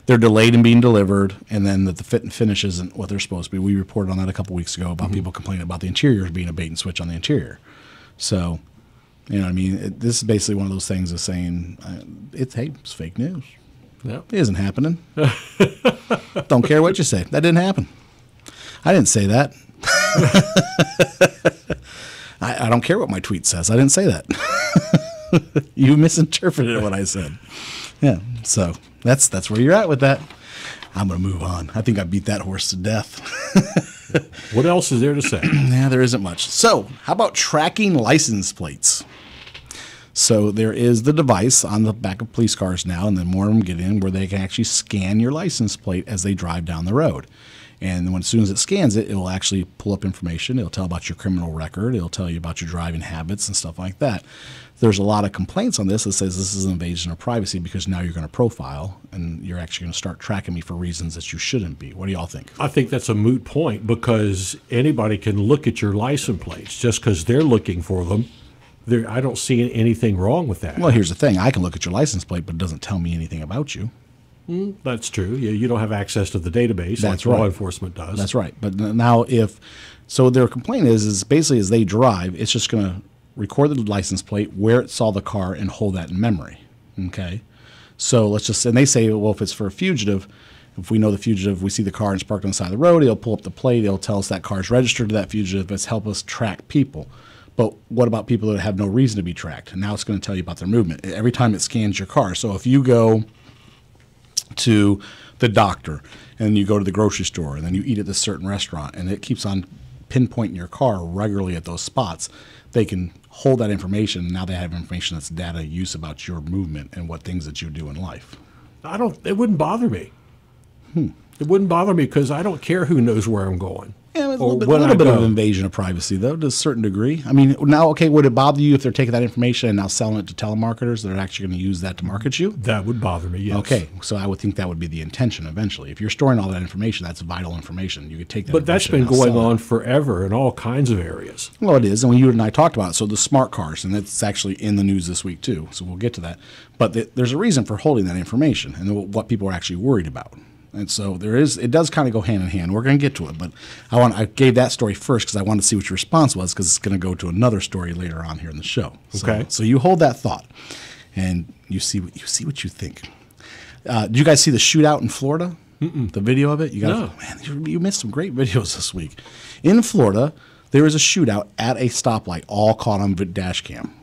they're delayed in being delivered, and then that the fit and finish isn't what they're supposed to be. We reported on that a couple weeks ago about people complaining about the interior being a bait and switch on the interior. So, you know what I mean? This is basically one of those things of saying, it's fake news. Yep. It isn't happening. Don't care what you say. That didn't happen. I didn't say that. I don't care what my tweet says. I didn't say that. You misinterpreted what I said. Yeah, so that's where you're at with that. I'm going to move on. I think I beat that horse to death. What else is there to say? Yeah, there isn't much. So how about tracking license plates? So there is the device on the back of police cars now, and then more of them get in where they can actually scan your license plate as they drive down the road. And as soon as it scans it, it will actually pull up information. It'll tell about your criminal record. It'll tell you about your driving habits and stuff like that. There's a lot of complaints on this that says this is an invasion of privacy because now you're going to profile and you're actually going to start tracking me for reasons that you shouldn't be. What do y'all think? I think that's a moot point because anybody can look at your license plates just because they're looking for them. I don't see anything wrong with that. Well, here's the thing. I can look at your license plate, but it doesn't tell me anything about you. That's true. You don't have access to the database like law enforcement does. That's right. But now so their complaint is basically as they drive, it's just going to record the license plate, where it saw the car, and hold that in memory. Okay? So and they say, well, if it's for a fugitive, if we know the fugitive, we see the car and it's parked on the side of the road, it'll pull up the plate, it'll tell us that car's registered to that fugitive, it's help us track people. But what about people that have no reason to be tracked? And now it's going to tell you about their movement every time it scans your car. So if you go to the doctor and you go to the grocery store and then you eat at this certain restaurant and it keeps on pinpointing your car regularly at those spots, they can hold that information. Now they have information that's data use about your movement and what things that you do in life. It wouldn't bother me. It wouldn't bother me because I don't care who knows where I'm going. Yeah, a little bit of invasion of privacy, though, to a certain degree. I mean, now, okay, would it bother you if they're taking that information and now selling it to telemarketers that are actually going to use that to market you? That would bother me, yes. Okay, so I would think that would be the intention eventually. If you're storing all that information, that's vital information. You could take that But that's been going on forever in all kinds of areas. Well, it is, and when you and I talked about it, so the smart cars, and that's actually in the news this week, too, so we'll get to that. But there's a reason for holding that information and what people are actually worried about. And so it does kind of go hand in hand. We're going to get to it, but I gave that story first because I wanted to see what your response was because it's going to go to another story later on here in the show. Okay. So you hold that thought, and you see what you think. Did you guys see the shootout in Florida? The video of it? No. Man, you missed some great videos this week. In Florida, there was a shootout at a stoplight, all caught on dash cam.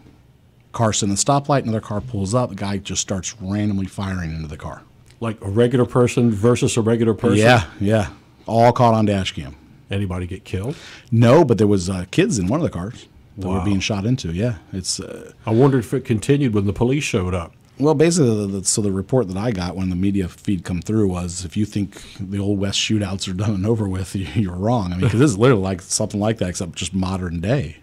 Car's in the stoplight, another car pulls up, the guy just starts randomly firing into the car. Like a regular person versus a regular person? Yeah. All caught on dash cam. Anybody get killed? No, but there was kids in one of the cars that were being shot into. Yeah, it's. I wondered if it continued when the police showed up. Well, basically, the report that I got when the media feed come through was, if you think the Old West shootouts are done and over with, you're wrong. I mean, because this is literally like something like that, except just modern day.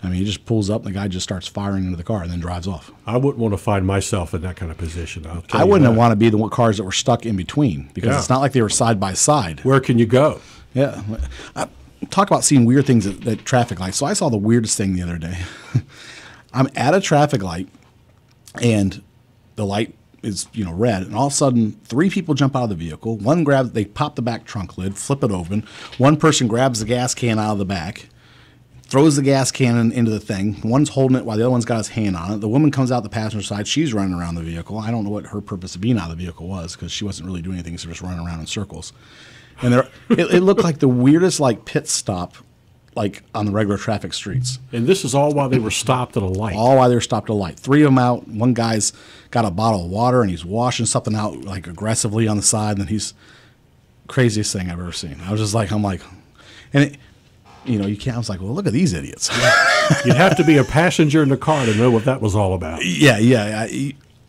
I mean, he just pulls up and the guy just starts firing into the car and then drives off. I wouldn't want to find myself in that kind of position. I wouldn't want to be the cars that were stuck in between because it's not like they were side by side. Where can you go? Yeah. Talk about seeing weird things at traffic lights. So I saw the weirdest thing the other day. I'm at a traffic light and the light is red, and all of a sudden 3 people jump out of the vehicle. They pop the back trunk lid, flip it open. One person grabs the gas can out of the back, throws the gas cannon into the thing. One's holding it while the other one's got his hand on it. The woman comes out the passenger side. She's running around the vehicle. I don't know what her purpose of being out of the vehicle was because she wasn't really doing anything. She was just running around in circles. And it looked like the weirdest like pit stop, like on the regular traffic streets. And this is all while they were stopped at a light. All while they were stopped at a light. 3 of them out. One guy's got a bottle of water and he's washing something out like aggressively on the side. And he's craziest thing I've ever seen. I was just like, and it, you can't. I was like, well, look at these idiots. You'd have to be a passenger in the car to know what that was all about. Yeah.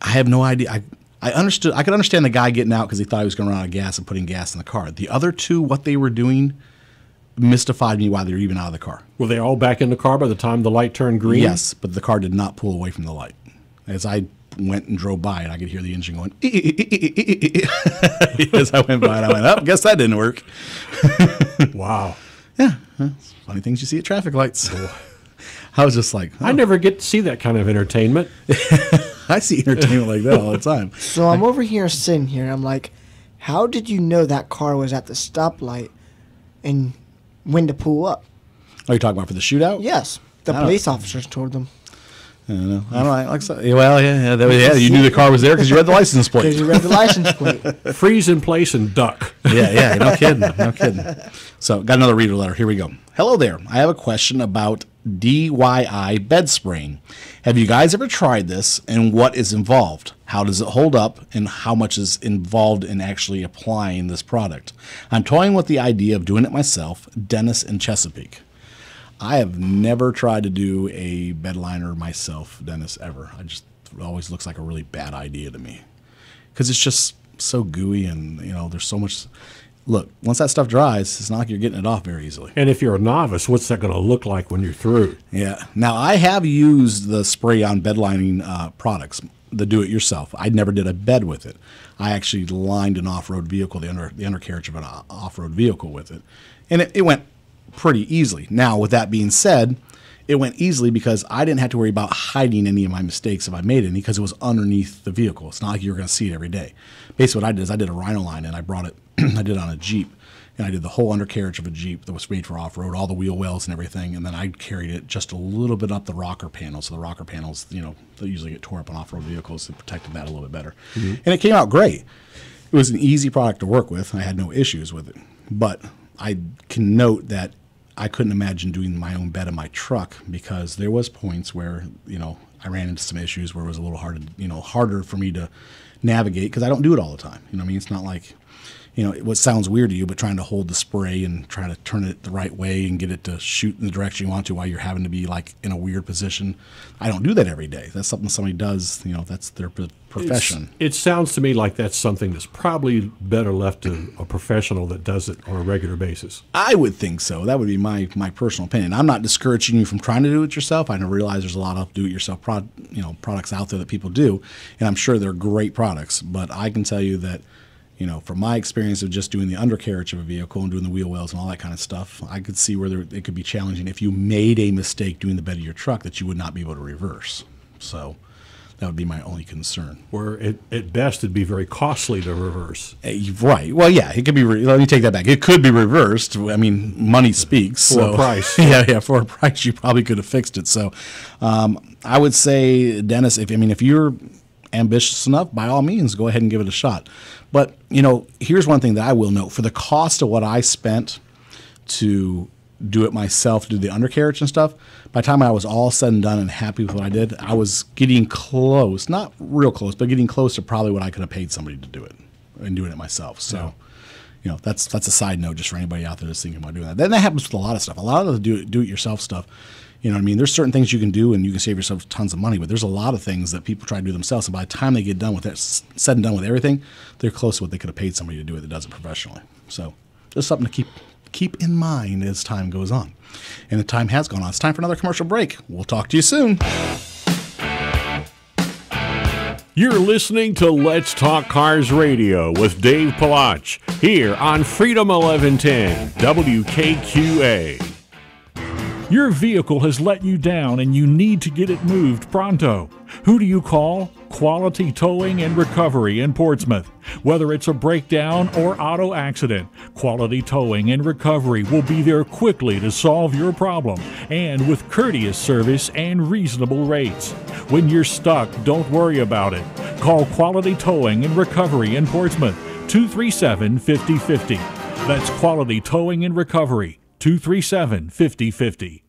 I have no idea. I understood. I could understand the guy getting out because he thought he was going to run out of gas and putting gas in the car. The other two, what they were doing, mystified me why they were even out of the car. Were they all back in the car by the time the light turned green? Yes, but the car did not pull away from the light. As I went and drove by it, I could hear the engine going. As I went by, and I went, "Oh, guess that didn't work." Wow. Yeah, funny things you see at traffic lights. I was just like, I never get to see that kind of entertainment. I see entertainment like that all the time. So I'm over here sitting here. I'm like, how did you know that car was at the stoplight and when to pull up? Are you talking about for the shootout? Yes. The police officers told them. I don't know. I don't know. Like so, well, yeah. You knew the car was there because you read the license plate. Because you read the license plate. Freeze in place and duck. Yeah. No kidding. So, got another reader letter. Here we go. Hello there. I have a question about DIY bed spraying. Have you guys ever tried this, and what is involved? How does it hold up, and how much is involved in actually applying this product? I'm toying with the idea of doing it myself. Dennis in Chesapeake. I have never tried to do a bed liner myself, Dennis, ever. It always looks like a really bad idea to me because it's just so gooey, and there's so much. Look, once that stuff dries, it's not like you're getting it off very easily. And if you're a novice, what's that going to look like when you're through? Yeah. Now, I have used the spray-on bed lining products, the do-it-yourself. I never did a bed with it. I actually lined an off-road vehicle, the undercarriage of an off-road vehicle with it, and it went pretty easily. Now, with that being said, it went easily because I didn't have to worry about hiding any of my mistakes if I made any because it was underneath the vehicle. It's not like you were going to see it every day. Basically, what I did is I did a Rhino line, and I brought it. I did it on a Jeep, and I did the whole undercarriage of a Jeep that was made for off-road, all the wheel wells and everything, and then I carried it just a little bit up the rocker panel. So the rocker panels, they usually get tore up on off-road vehicles. It protected that a little bit better. Mm-hmm. And it came out great. It was an easy product to work with. I had no issues with it. But I can note that I couldn't imagine doing my own bed in my truck because there was points where, I ran into some issues where it was a little harder for me to navigate because I don't do it all the time. It's not like, what sounds weird to you, but trying to hold the spray and try to turn it the right way and get it to shoot in the direction you want to while you're having to be like in a weird position. I don't do that every day. That's something somebody does, that's their profession. It sounds to me like that's something that's probably better left to a professional that does it on a regular basis. I would think so. That would be my personal opinion. I'm not discouraging you from trying to do it yourself. I realize there's a lot of do-it-yourself products out there that people do, and I'm sure they're great products. But I can tell you that, from my experience of just doing the undercarriage of a vehicle and doing the wheel wells and all that kind of stuff, I could see where it could be challenging if you made a mistake doing the bed of your truck that you would not be able to reverse. So that would be my only concern. Or at best, it'd be very costly to reverse. Right. Well, yeah, it could be. Let me take that back. It could be reversed. I mean, money speaks. For a price. Yeah, for a price, you probably could have fixed it. So I would say, Dennis, if you're ambitious enough, by all means, go ahead and give it a shot. But, here's one thing that I will note. For the cost of what I spent to do it myself, do the undercarriage and stuff, by the time I was all said and done and happy with what I did, I was getting close, not real close, but getting close to probably what I could have paid somebody to do it and doing it myself. So, that's a side note just for anybody out there that's thinking about doing that. Then that happens with a lot of stuff. A lot of the do-it-yourself stuff. There's certain things you can do and you can save yourself tons of money, but there's a lot of things that people try to do themselves. And by the time they get done with it, said and done with everything, they're close to what they could have paid somebody to do it that does it professionally. So just something to keep in mind as time goes on. And the time has gone on. It's time for another commercial break. We'll talk to you soon. You're listening to Let's Talk Cars Radio with Dave Palach here on Freedom 1110 WKQA. Your vehicle has let you down and you need to get it moved pronto. Who do you call? Quality Towing and Recovery in Portsmouth. Whether it's a breakdown or auto accident, Quality Towing and Recovery will be there quickly to solve your problem and with courteous service and reasonable rates. When you're stuck, don't worry about it. Call Quality Towing and Recovery in Portsmouth, 237-5050. That's Quality Towing and Recovery, 237-5050.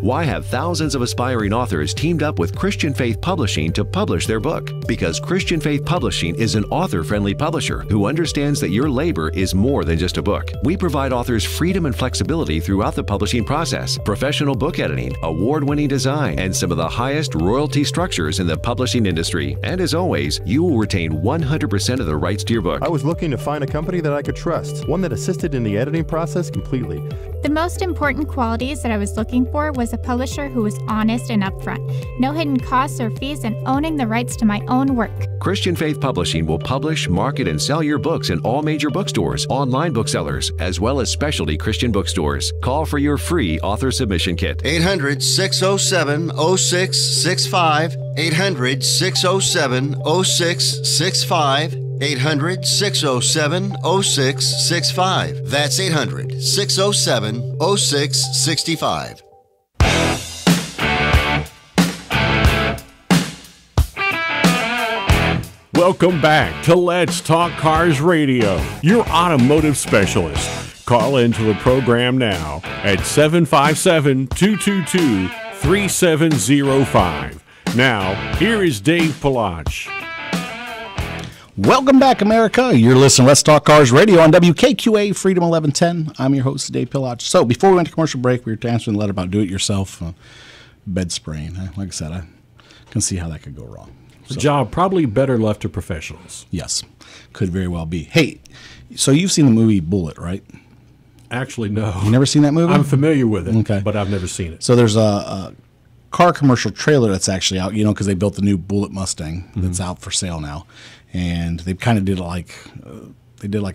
Why have thousands of aspiring authors teamed up with Christian Faith Publishing to publish their book? Because Christian Faith Publishing is an author-friendly publisher who understands that your labor is more than just a book. We provide authors freedom and flexibility throughout the publishing process, professional book editing, award-winning design, and some of the highest royalty structures in the publishing industry. And as always, you will retain 100% of the rights to your book. I was looking to find a company that I could trust, one that assisted in the editing process completely. The most important qualities that I was looking for was a publisher who was honest and upfront, no hidden costs or fees, and owning the rights to my own work. Christian Faith Publishing will publish, market, and sell your books in all major bookstores, online booksellers, as well as specialty Christian bookstores. Call for your free author submission kit. 800-607-0665. 800-607-0665. 800-607-0665. That's 800-607-0665. Welcome back to Let's Talk Cars Radio, your automotive specialist. Call into the program now at 757-222-3705. Now, here is Dave Palach. Welcome back, America. You're listening to Let's Talk Cars Radio on WKQA Freedom 1110. I'm your host, Dave Palach. So before we went to commercial break, we were answering the letter about do-it-yourself bed spraying. Like I said, I can see how that could go wrong. The job probably better left to professionals. Yes, could very well be. Hey, so you've seen the movie Bullitt, right? Actually, no. You never seen that movie? I'm familiar with it, okay, but I've never seen it. So there's a car commercial trailer that's actually out, because they built the new Bullitt Mustang that's out for sale now. And they kind of did like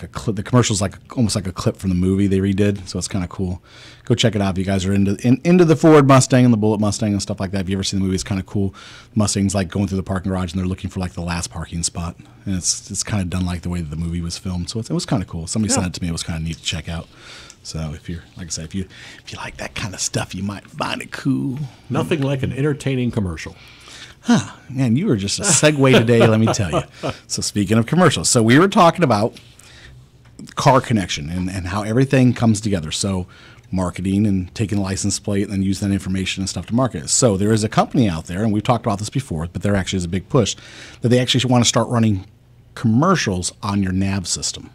a clip. The commercial's almost like a clip from the movie they redid, so it's kind of cool. Go check it out if you guys are into the Ford Mustang and the Bullitt Mustang and stuff like that. If you ever seen the movie, it's kind of cool. Mustang's like going through the parking garage and they're looking for like the last parking spot, and it's kind of done like the way that the movie was filmed. So it was kind of cool. Somebody sent it to me. It was kind of neat to check out. So if you're, like I said, if you like that kind of stuff, you might find it cool. Nothing like an entertaining commercial. Huh, man, you were just a segue today, let me tell you. So speaking of commercials, so we were talking about car connection and how everything comes together. So marketing and taking a license plate and then using that information and stuff to market it. So there is a company out there, and we've talked about this before, but there actually is a big push, that they actually want to start running commercials on your nav system.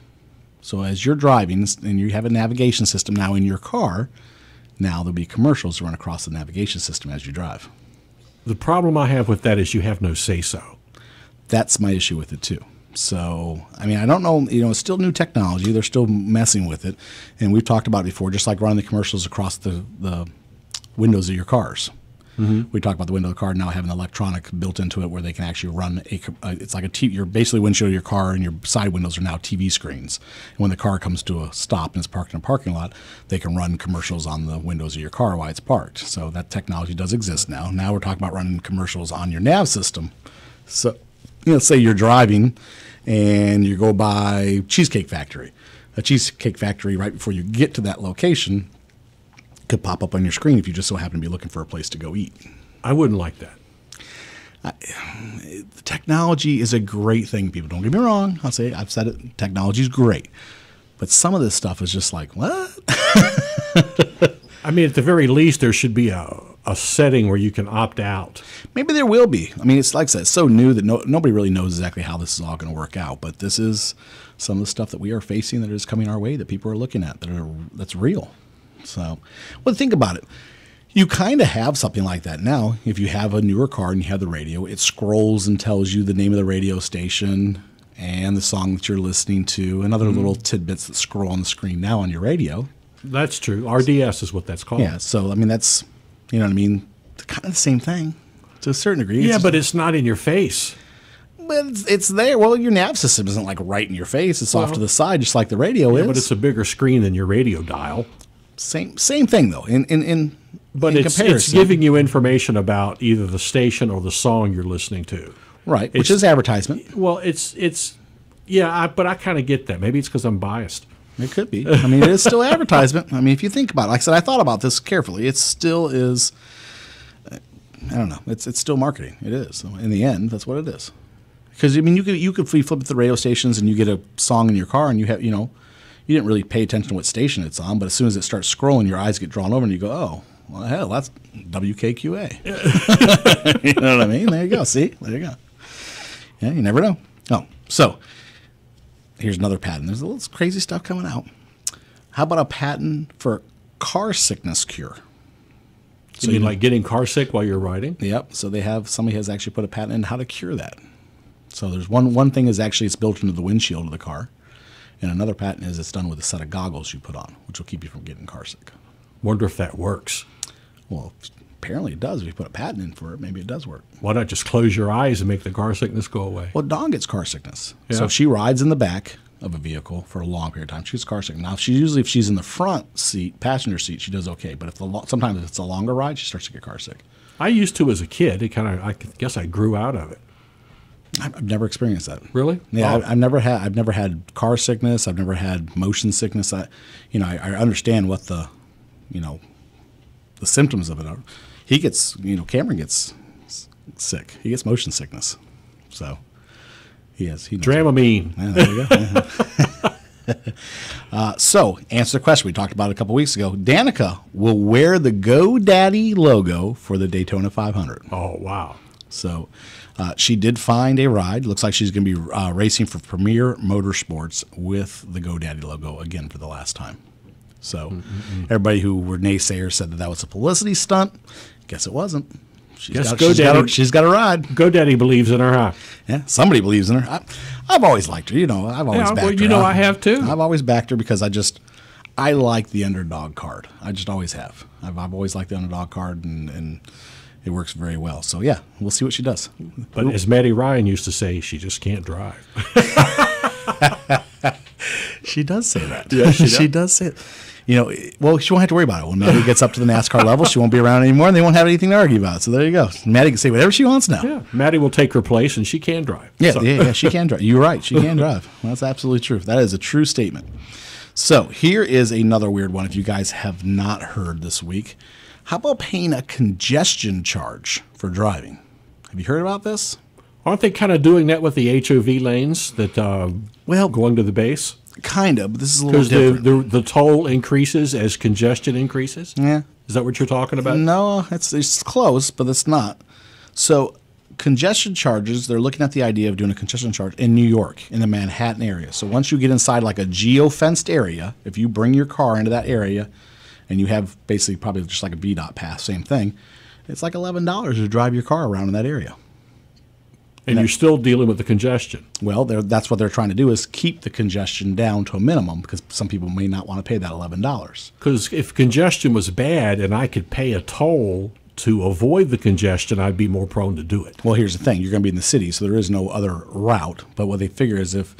So as you're driving and you have a navigation system now in your car, now there'll be commercials to run across the navigation system as you drive. The problem I have with that is you have no say-so. That's my issue with it, too. So, I mean, I don't know, it's still new technology. They're still messing with it. And we've talked about it before, just like running the commercials across the windows of your cars. Mm-hmm. We talked about the window of the car now having electronic built into it where they can actually run it's like a TV. Your basically windshield of your car and your side windows are now TV screens. And when the car comes to a stop and it's parked in a parking lot, they can run commercials on the windows of your car while it's parked. So that technology does exist now. Now we're talking about running commercials on your nav system. So, say you're driving and you go by Cheesecake Factory. A Cheesecake Factory right before you get to that location could pop up on your screen if you just so happen to be looking for a place to go eat. I wouldn't like that. The technology is a great thing, people. Don't get me wrong. I've said it. Technology is great. But some of this stuff is just like, what? I mean, at the very least, there should be a setting where you can opt out. Maybe there will be. I mean, it's like I said, it's so new that nobody really knows exactly how this is all going to work out. But this is some of the stuff that we are facing that is coming our way that people are looking at that's real. So, well, think about it. You kind of have something like that now. If you have a newer car and you have the radio, it scrolls and tells you the name of the radio station and the song that you're listening to and other little tidbits that scroll on the screen now on your radio. That's true. RDS is what that's called. Yeah, so, I mean, that's, you know what I mean? It's kind of the same thing to a certain degree. Yeah, but it's not in your face. But it's there. Well, your nav system isn't like right in your face. It's off to the side, just like the radio is. But it's a bigger screen than your radio dial. Same thing, though, in comparison. It's giving you information about either the station or the song you're listening to. Right, which is advertisement. Well, but I kind of get that. Maybe it's because I'm biased. It could be. I mean, it is still advertisement. I mean, if you think about it, like I said, I thought about this carefully. It still is, I don't know, it's still marketing. It is. So in the end, that's what it is. Because, I mean, you could flip the radio stations and you get a song in your car and you you didn't really pay attention to what station it's on, but as soon as it starts scrolling, your eyes get drawn over and you go, oh, well, hell, that's WKQA. You know what I mean? There you go. See? There you go. Yeah, you never know. Oh, so here's another patent. There's a little crazy stuff coming out. How about a patent for car sickness cure? So you like getting car sick while you're riding? Yep. So somebody has actually put a patent in how to cure that. So there's one thing is actually it's built into the windshield of the car, and another patent is it's done with a set of goggles you put on, which will keep you from getting car sick. Wonder if that works. Well, apparently it does. If you put a patent in for it, maybe it does work. Why not just close your eyes and make the car sickness go away? Well, Dawn gets car sickness. Yeah. So if she rides in the back of a vehicle for a long period of time, she gets car sick. Now, if she's in the front seat, passenger seat, she does okay. But sometimes if it's a longer ride, she starts to get car sick. I used to as a kid. I guess I grew out of it. I've never experienced that. Really? Yeah, Oh. I've never had car sickness. I've never had motion sickness. I understand what the symptoms of it are. He gets, Cameron gets sick. He gets motion sickness. So he knows. Dramamine. Yeah, there you go. So, answer the question we talked about a couple weeks ago. Danica will wear the GoDaddy logo for the Daytona 500. Oh, wow. So, she did find a ride. Looks like she's going to be racing for Premier Motorsports with the GoDaddy logo again for the last time. So, everybody who were naysayers said that was a publicity stunt. Guess it wasn't. She's got a ride. GoDaddy believes in her, huh? Yeah, somebody believes in her. I've always liked her. I've always backed her. I have too. I've always backed her because I like the underdog card. I just always have. I've always liked the underdog card, and it works very well. So, yeah, we'll see what she does. But as Maddie Ryan used to say, she just can't drive. She does say that. Yeah, she does say it. Well, she won't have to worry about it. When Maddie gets up to the NASCAR level, she won't be around anymore, and they won't have anything to argue about. So there you go. Maddie can say whatever she wants now. Yeah, Maddie will take her place, and she can drive. Yeah, she can drive. You're right. She can drive. Well, that's absolutely true. That is a true statement. So here is another weird one if you guys have not heard this week. How about paying a congestion charge for driving? Have you heard about this? Aren't they kind of doing that with the HOV lanes that going to the base? Kind of, but this is a little different. Because the toll increases as congestion increases? Yeah. Is that what you're talking about? No, it's close, but it's not. So congestion charges, they're looking at the idea of doing a congestion charge in New York, in the Manhattan area. So once you get inside like a geo-fenced area, if you bring your car into that area and you have basically probably just like a VDOT pass, same thing, it's like $11 to drive your car around in that area. And you're still dealing with the congestion. Well, that's what they're trying to do is keep the congestion down to a minimum because some people may not want to pay that $11. Because if congestion was bad and I could pay a toll to avoid the congestion, I'd be more prone to do it. Well, here's the thing. You're going to be in the city, so there is no other route. But what they figure is if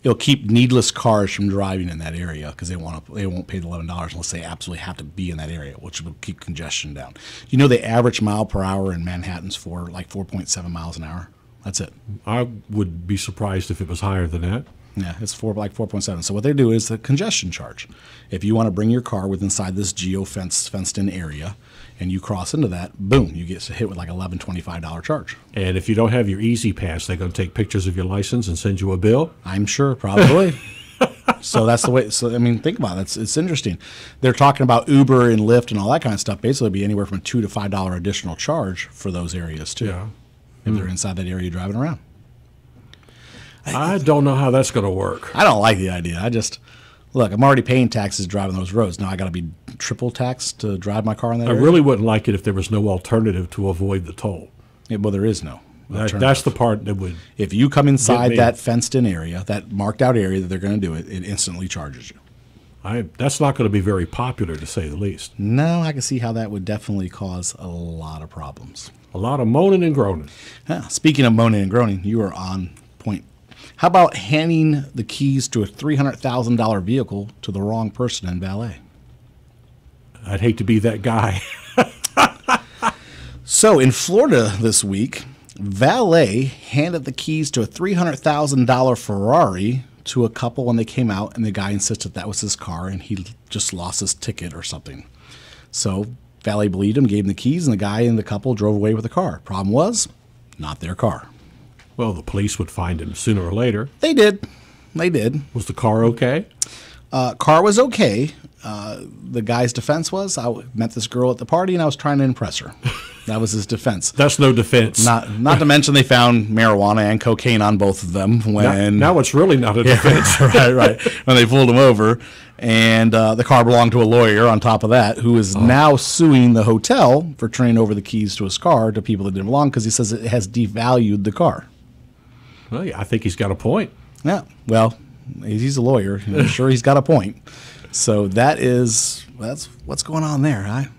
it'll keep needless cars from driving in that area because they won't pay the $11 unless they absolutely have to be in that area, which will keep congestion down. You know the average mile per hour in Manhattan's for like 4.7 miles an hour? That's it. I would be surprised if it was higher than that. Yeah, it's 4.7. So what they do is the congestion charge. If you want to bring your car within inside this fenced-in area and you cross into that, boom, you get hit with like $11.25 charge. And if you don't have your Easy Pass, they're going to take pictures of your license and send you a bill? I'm sure, probably. So that's the way. So I mean, think about it. It's interesting. They're talking about Uber and Lyft and all that kind of stuff. Basically, it'd be anywhere from $2 to $5 additional charge for those areas too. Yeah. If they're inside that area driving around. I don't know how that's going to work. I don't like the idea. Look, I'm already paying taxes driving those roads. Now I got to be triple taxed to drive my car in that area? I really wouldn't like it if there was no alternative to avoid the toll. Yeah, well, there is no. That's the part that would. If you come inside that fenced-in area, that marked-out area that they're going to do it, it instantly charges you. That's not going to be very popular, to say the least. No, I can see how that would definitely cause a lot of problems. A lot of moaning and groaning. Yeah, speaking of moaning and groaning, you are on point. How about handing the keys to a $300,000 vehicle to the wrong person in valet? I'd hate to be that guy. So in Florida this week, valet handed the keys to a $300,000 Ferrari to a couple when they came out, and the guy insisted that was his car and he just lost his ticket or something. So valet believed him, gave him the keys, and the guy and the couple drove away with the car. Problem was, not their car. Well, the police would find him sooner or later. They did. They did. Was the car okay? Car was okay. The guy's defense was, I met this girl at the party and I was trying to impress her. That was his defense. That's no defense. Not to mention they found marijuana and cocaine on both of them when... Now it's really not a defense. Right. When they pulled him over. And the car belonged to a lawyer on top of that, who is now suing the hotel for turning over the keys to his car to people that didn't belong because he says it has devalued the car. Well, yeah, I think he's got a point. Yeah. Well, he's a lawyer. I'm sure he's got a point. So that's what's going on there.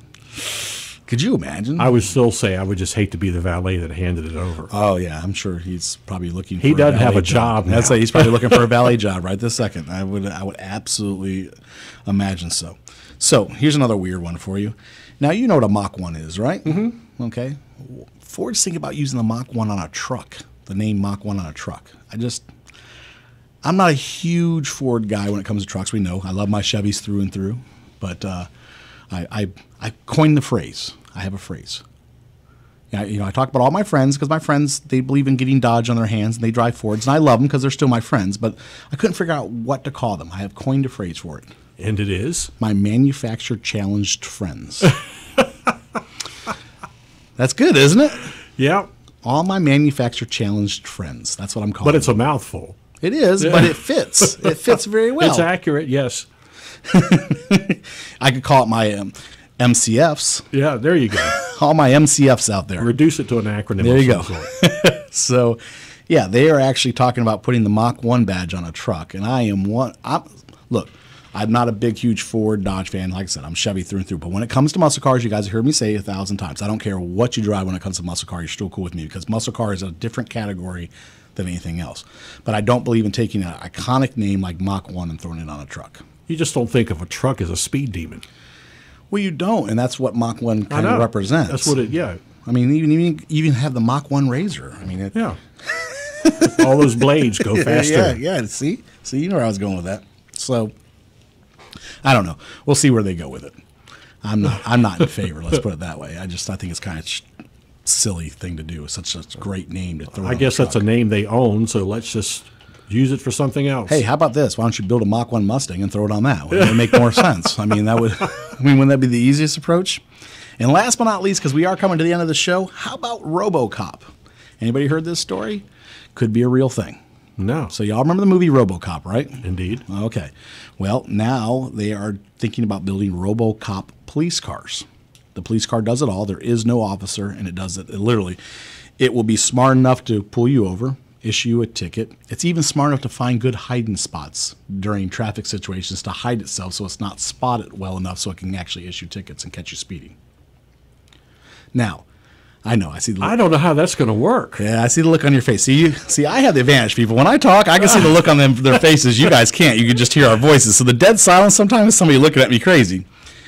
Could you imagine? I would still say I would just hate to be the valet that handed it over. Oh, yeah. I'm sure he's probably looking for He a doesn't have valet a job now. I'd say he's probably looking for a valet job right this second. I would absolutely imagine so. So here's another weird one for you. Now, you know what a Mach 1 is, right? Mm-hmm. Okay. Ford's thinking about using the Mach 1 on a truck, the name Mach 1 on a truck. I'm not a huge Ford guy when it comes to trucks. We know I love my Chevys through and through, but I coined the phrase. I have a phrase. I talk about all my friends because my friends, they believe in getting Dodge on their hands and they drive Fords, and I love them because they're still my friends. But I couldn't figure out what to call them. I have coined a phrase for it. And it is? My manufacturer challenged friends. That's good, isn't it? Yeah. All my manufacturer challenged friends. That's what I'm calling. But it's a mouthful. It is, but it fits. It fits very well. It's accurate, yes. I could call it my MCFs. Yeah, there you go. All my MCFs out there. Reduce it to an acronym. There you go. So, yeah, they are actually talking about putting the Mach 1 badge on a truck, and I am one. Look, I'm not a big, huge Ford, Dodge fan. Like I said, I'm Chevy through and through. But when it comes to muscle cars, you guys have heard me say 1,000 times. I don't care what you drive when it comes to muscle car. You're still cool with me because muscle car is a different category than anything else. But I don't believe in taking an iconic name like Mach 1 and throwing it on a truck. You just don't think of a truck as a speed demon. Well, you don't, and that's what Mach 1 kind of represents. That's what it, yeah. I mean, even have the Mach 1 Razor. I mean, yeah. All those blades go faster. Yeah. See, you know where I was going with that. So, I don't know. We'll see where they go with it. I'm not in favor. Let's put it that way. I think it's kind of silly thing to do. It's such a great name to throw. I guess that's a name they own. So let's just use it for something else. Hey, how about this? Why don't you build a Mach 1 Mustang and throw it on that? Wouldn't it make more sense? I mean, wouldn't that be the easiest approach? And last but not least, because we are coming to the end of the show, how about RoboCop? Anybody heard this story? Could be a real thing. No. So y'all remember the movie RoboCop, right? Indeed. Okay. Well, now they are thinking about building RoboCop police cars. The police car does it all. There is no officer, and it does it literally. It will be smart enough to pull you over, issue you a ticket. It's even smart enough to find good hiding spots during traffic situations to hide itself so it's not spotted well enough so it can actually issue tickets and catch you speeding. Now, I know. I don't know how that's going to work. Yeah, I see the look on your face. See, I have the advantage, people. When I talk, I can see the look on their faces. You guys can't. You can just hear our voices. So the dead silence sometimes is somebody looking at me crazy.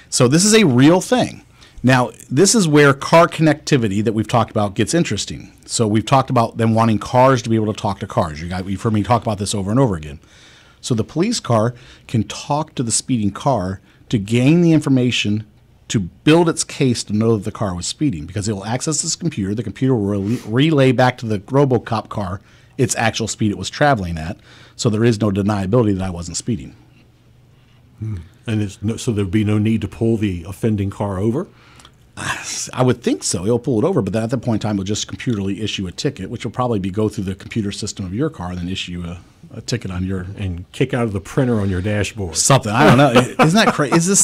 So this is a real thing. Now, this is where car connectivity that we've talked about gets interesting. So we've talked about them wanting cars to be able to talk to cars. You've heard me talk about this over and over again. So the police car can talk to the speeding car to gain the information to build its case to know that the car was speeding, because it will access this computer. The computer will relay back to the RoboCop car its actual speed it was traveling at, so there is no deniability that I wasn't speeding. And so there would be no need to pull the offending car over? I would think so. It'll pull it over, but then at that point in time, it'll just computerly issue a ticket, which will probably go through the computer system of your car and then issue a ticket on your... And kick out of the printer on your dashboard. Something. I don't know. Isn't that crazy?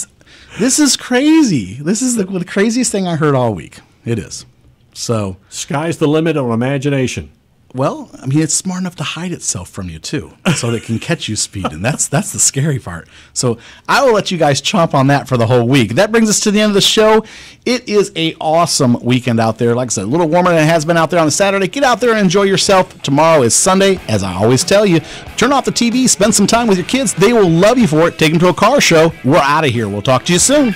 This is crazy. This is the craziest thing I heard all week. It is. So... Sky's the limit on imagination. Well, I mean, it's smart enough to hide itself from you, too, so that it can catch you speeding. That's the scary part. So I will let you guys chomp on that for the whole week. That brings us to the end of the show. It is an awesome weekend out there. Like I said, a little warmer than it has been out there on a Saturday. Get out there and enjoy yourself. Tomorrow is Sunday. As I always tell you, turn off the TV, spend some time with your kids. They will love you for it. Take them to a car show. We're out of here. We'll talk to you soon.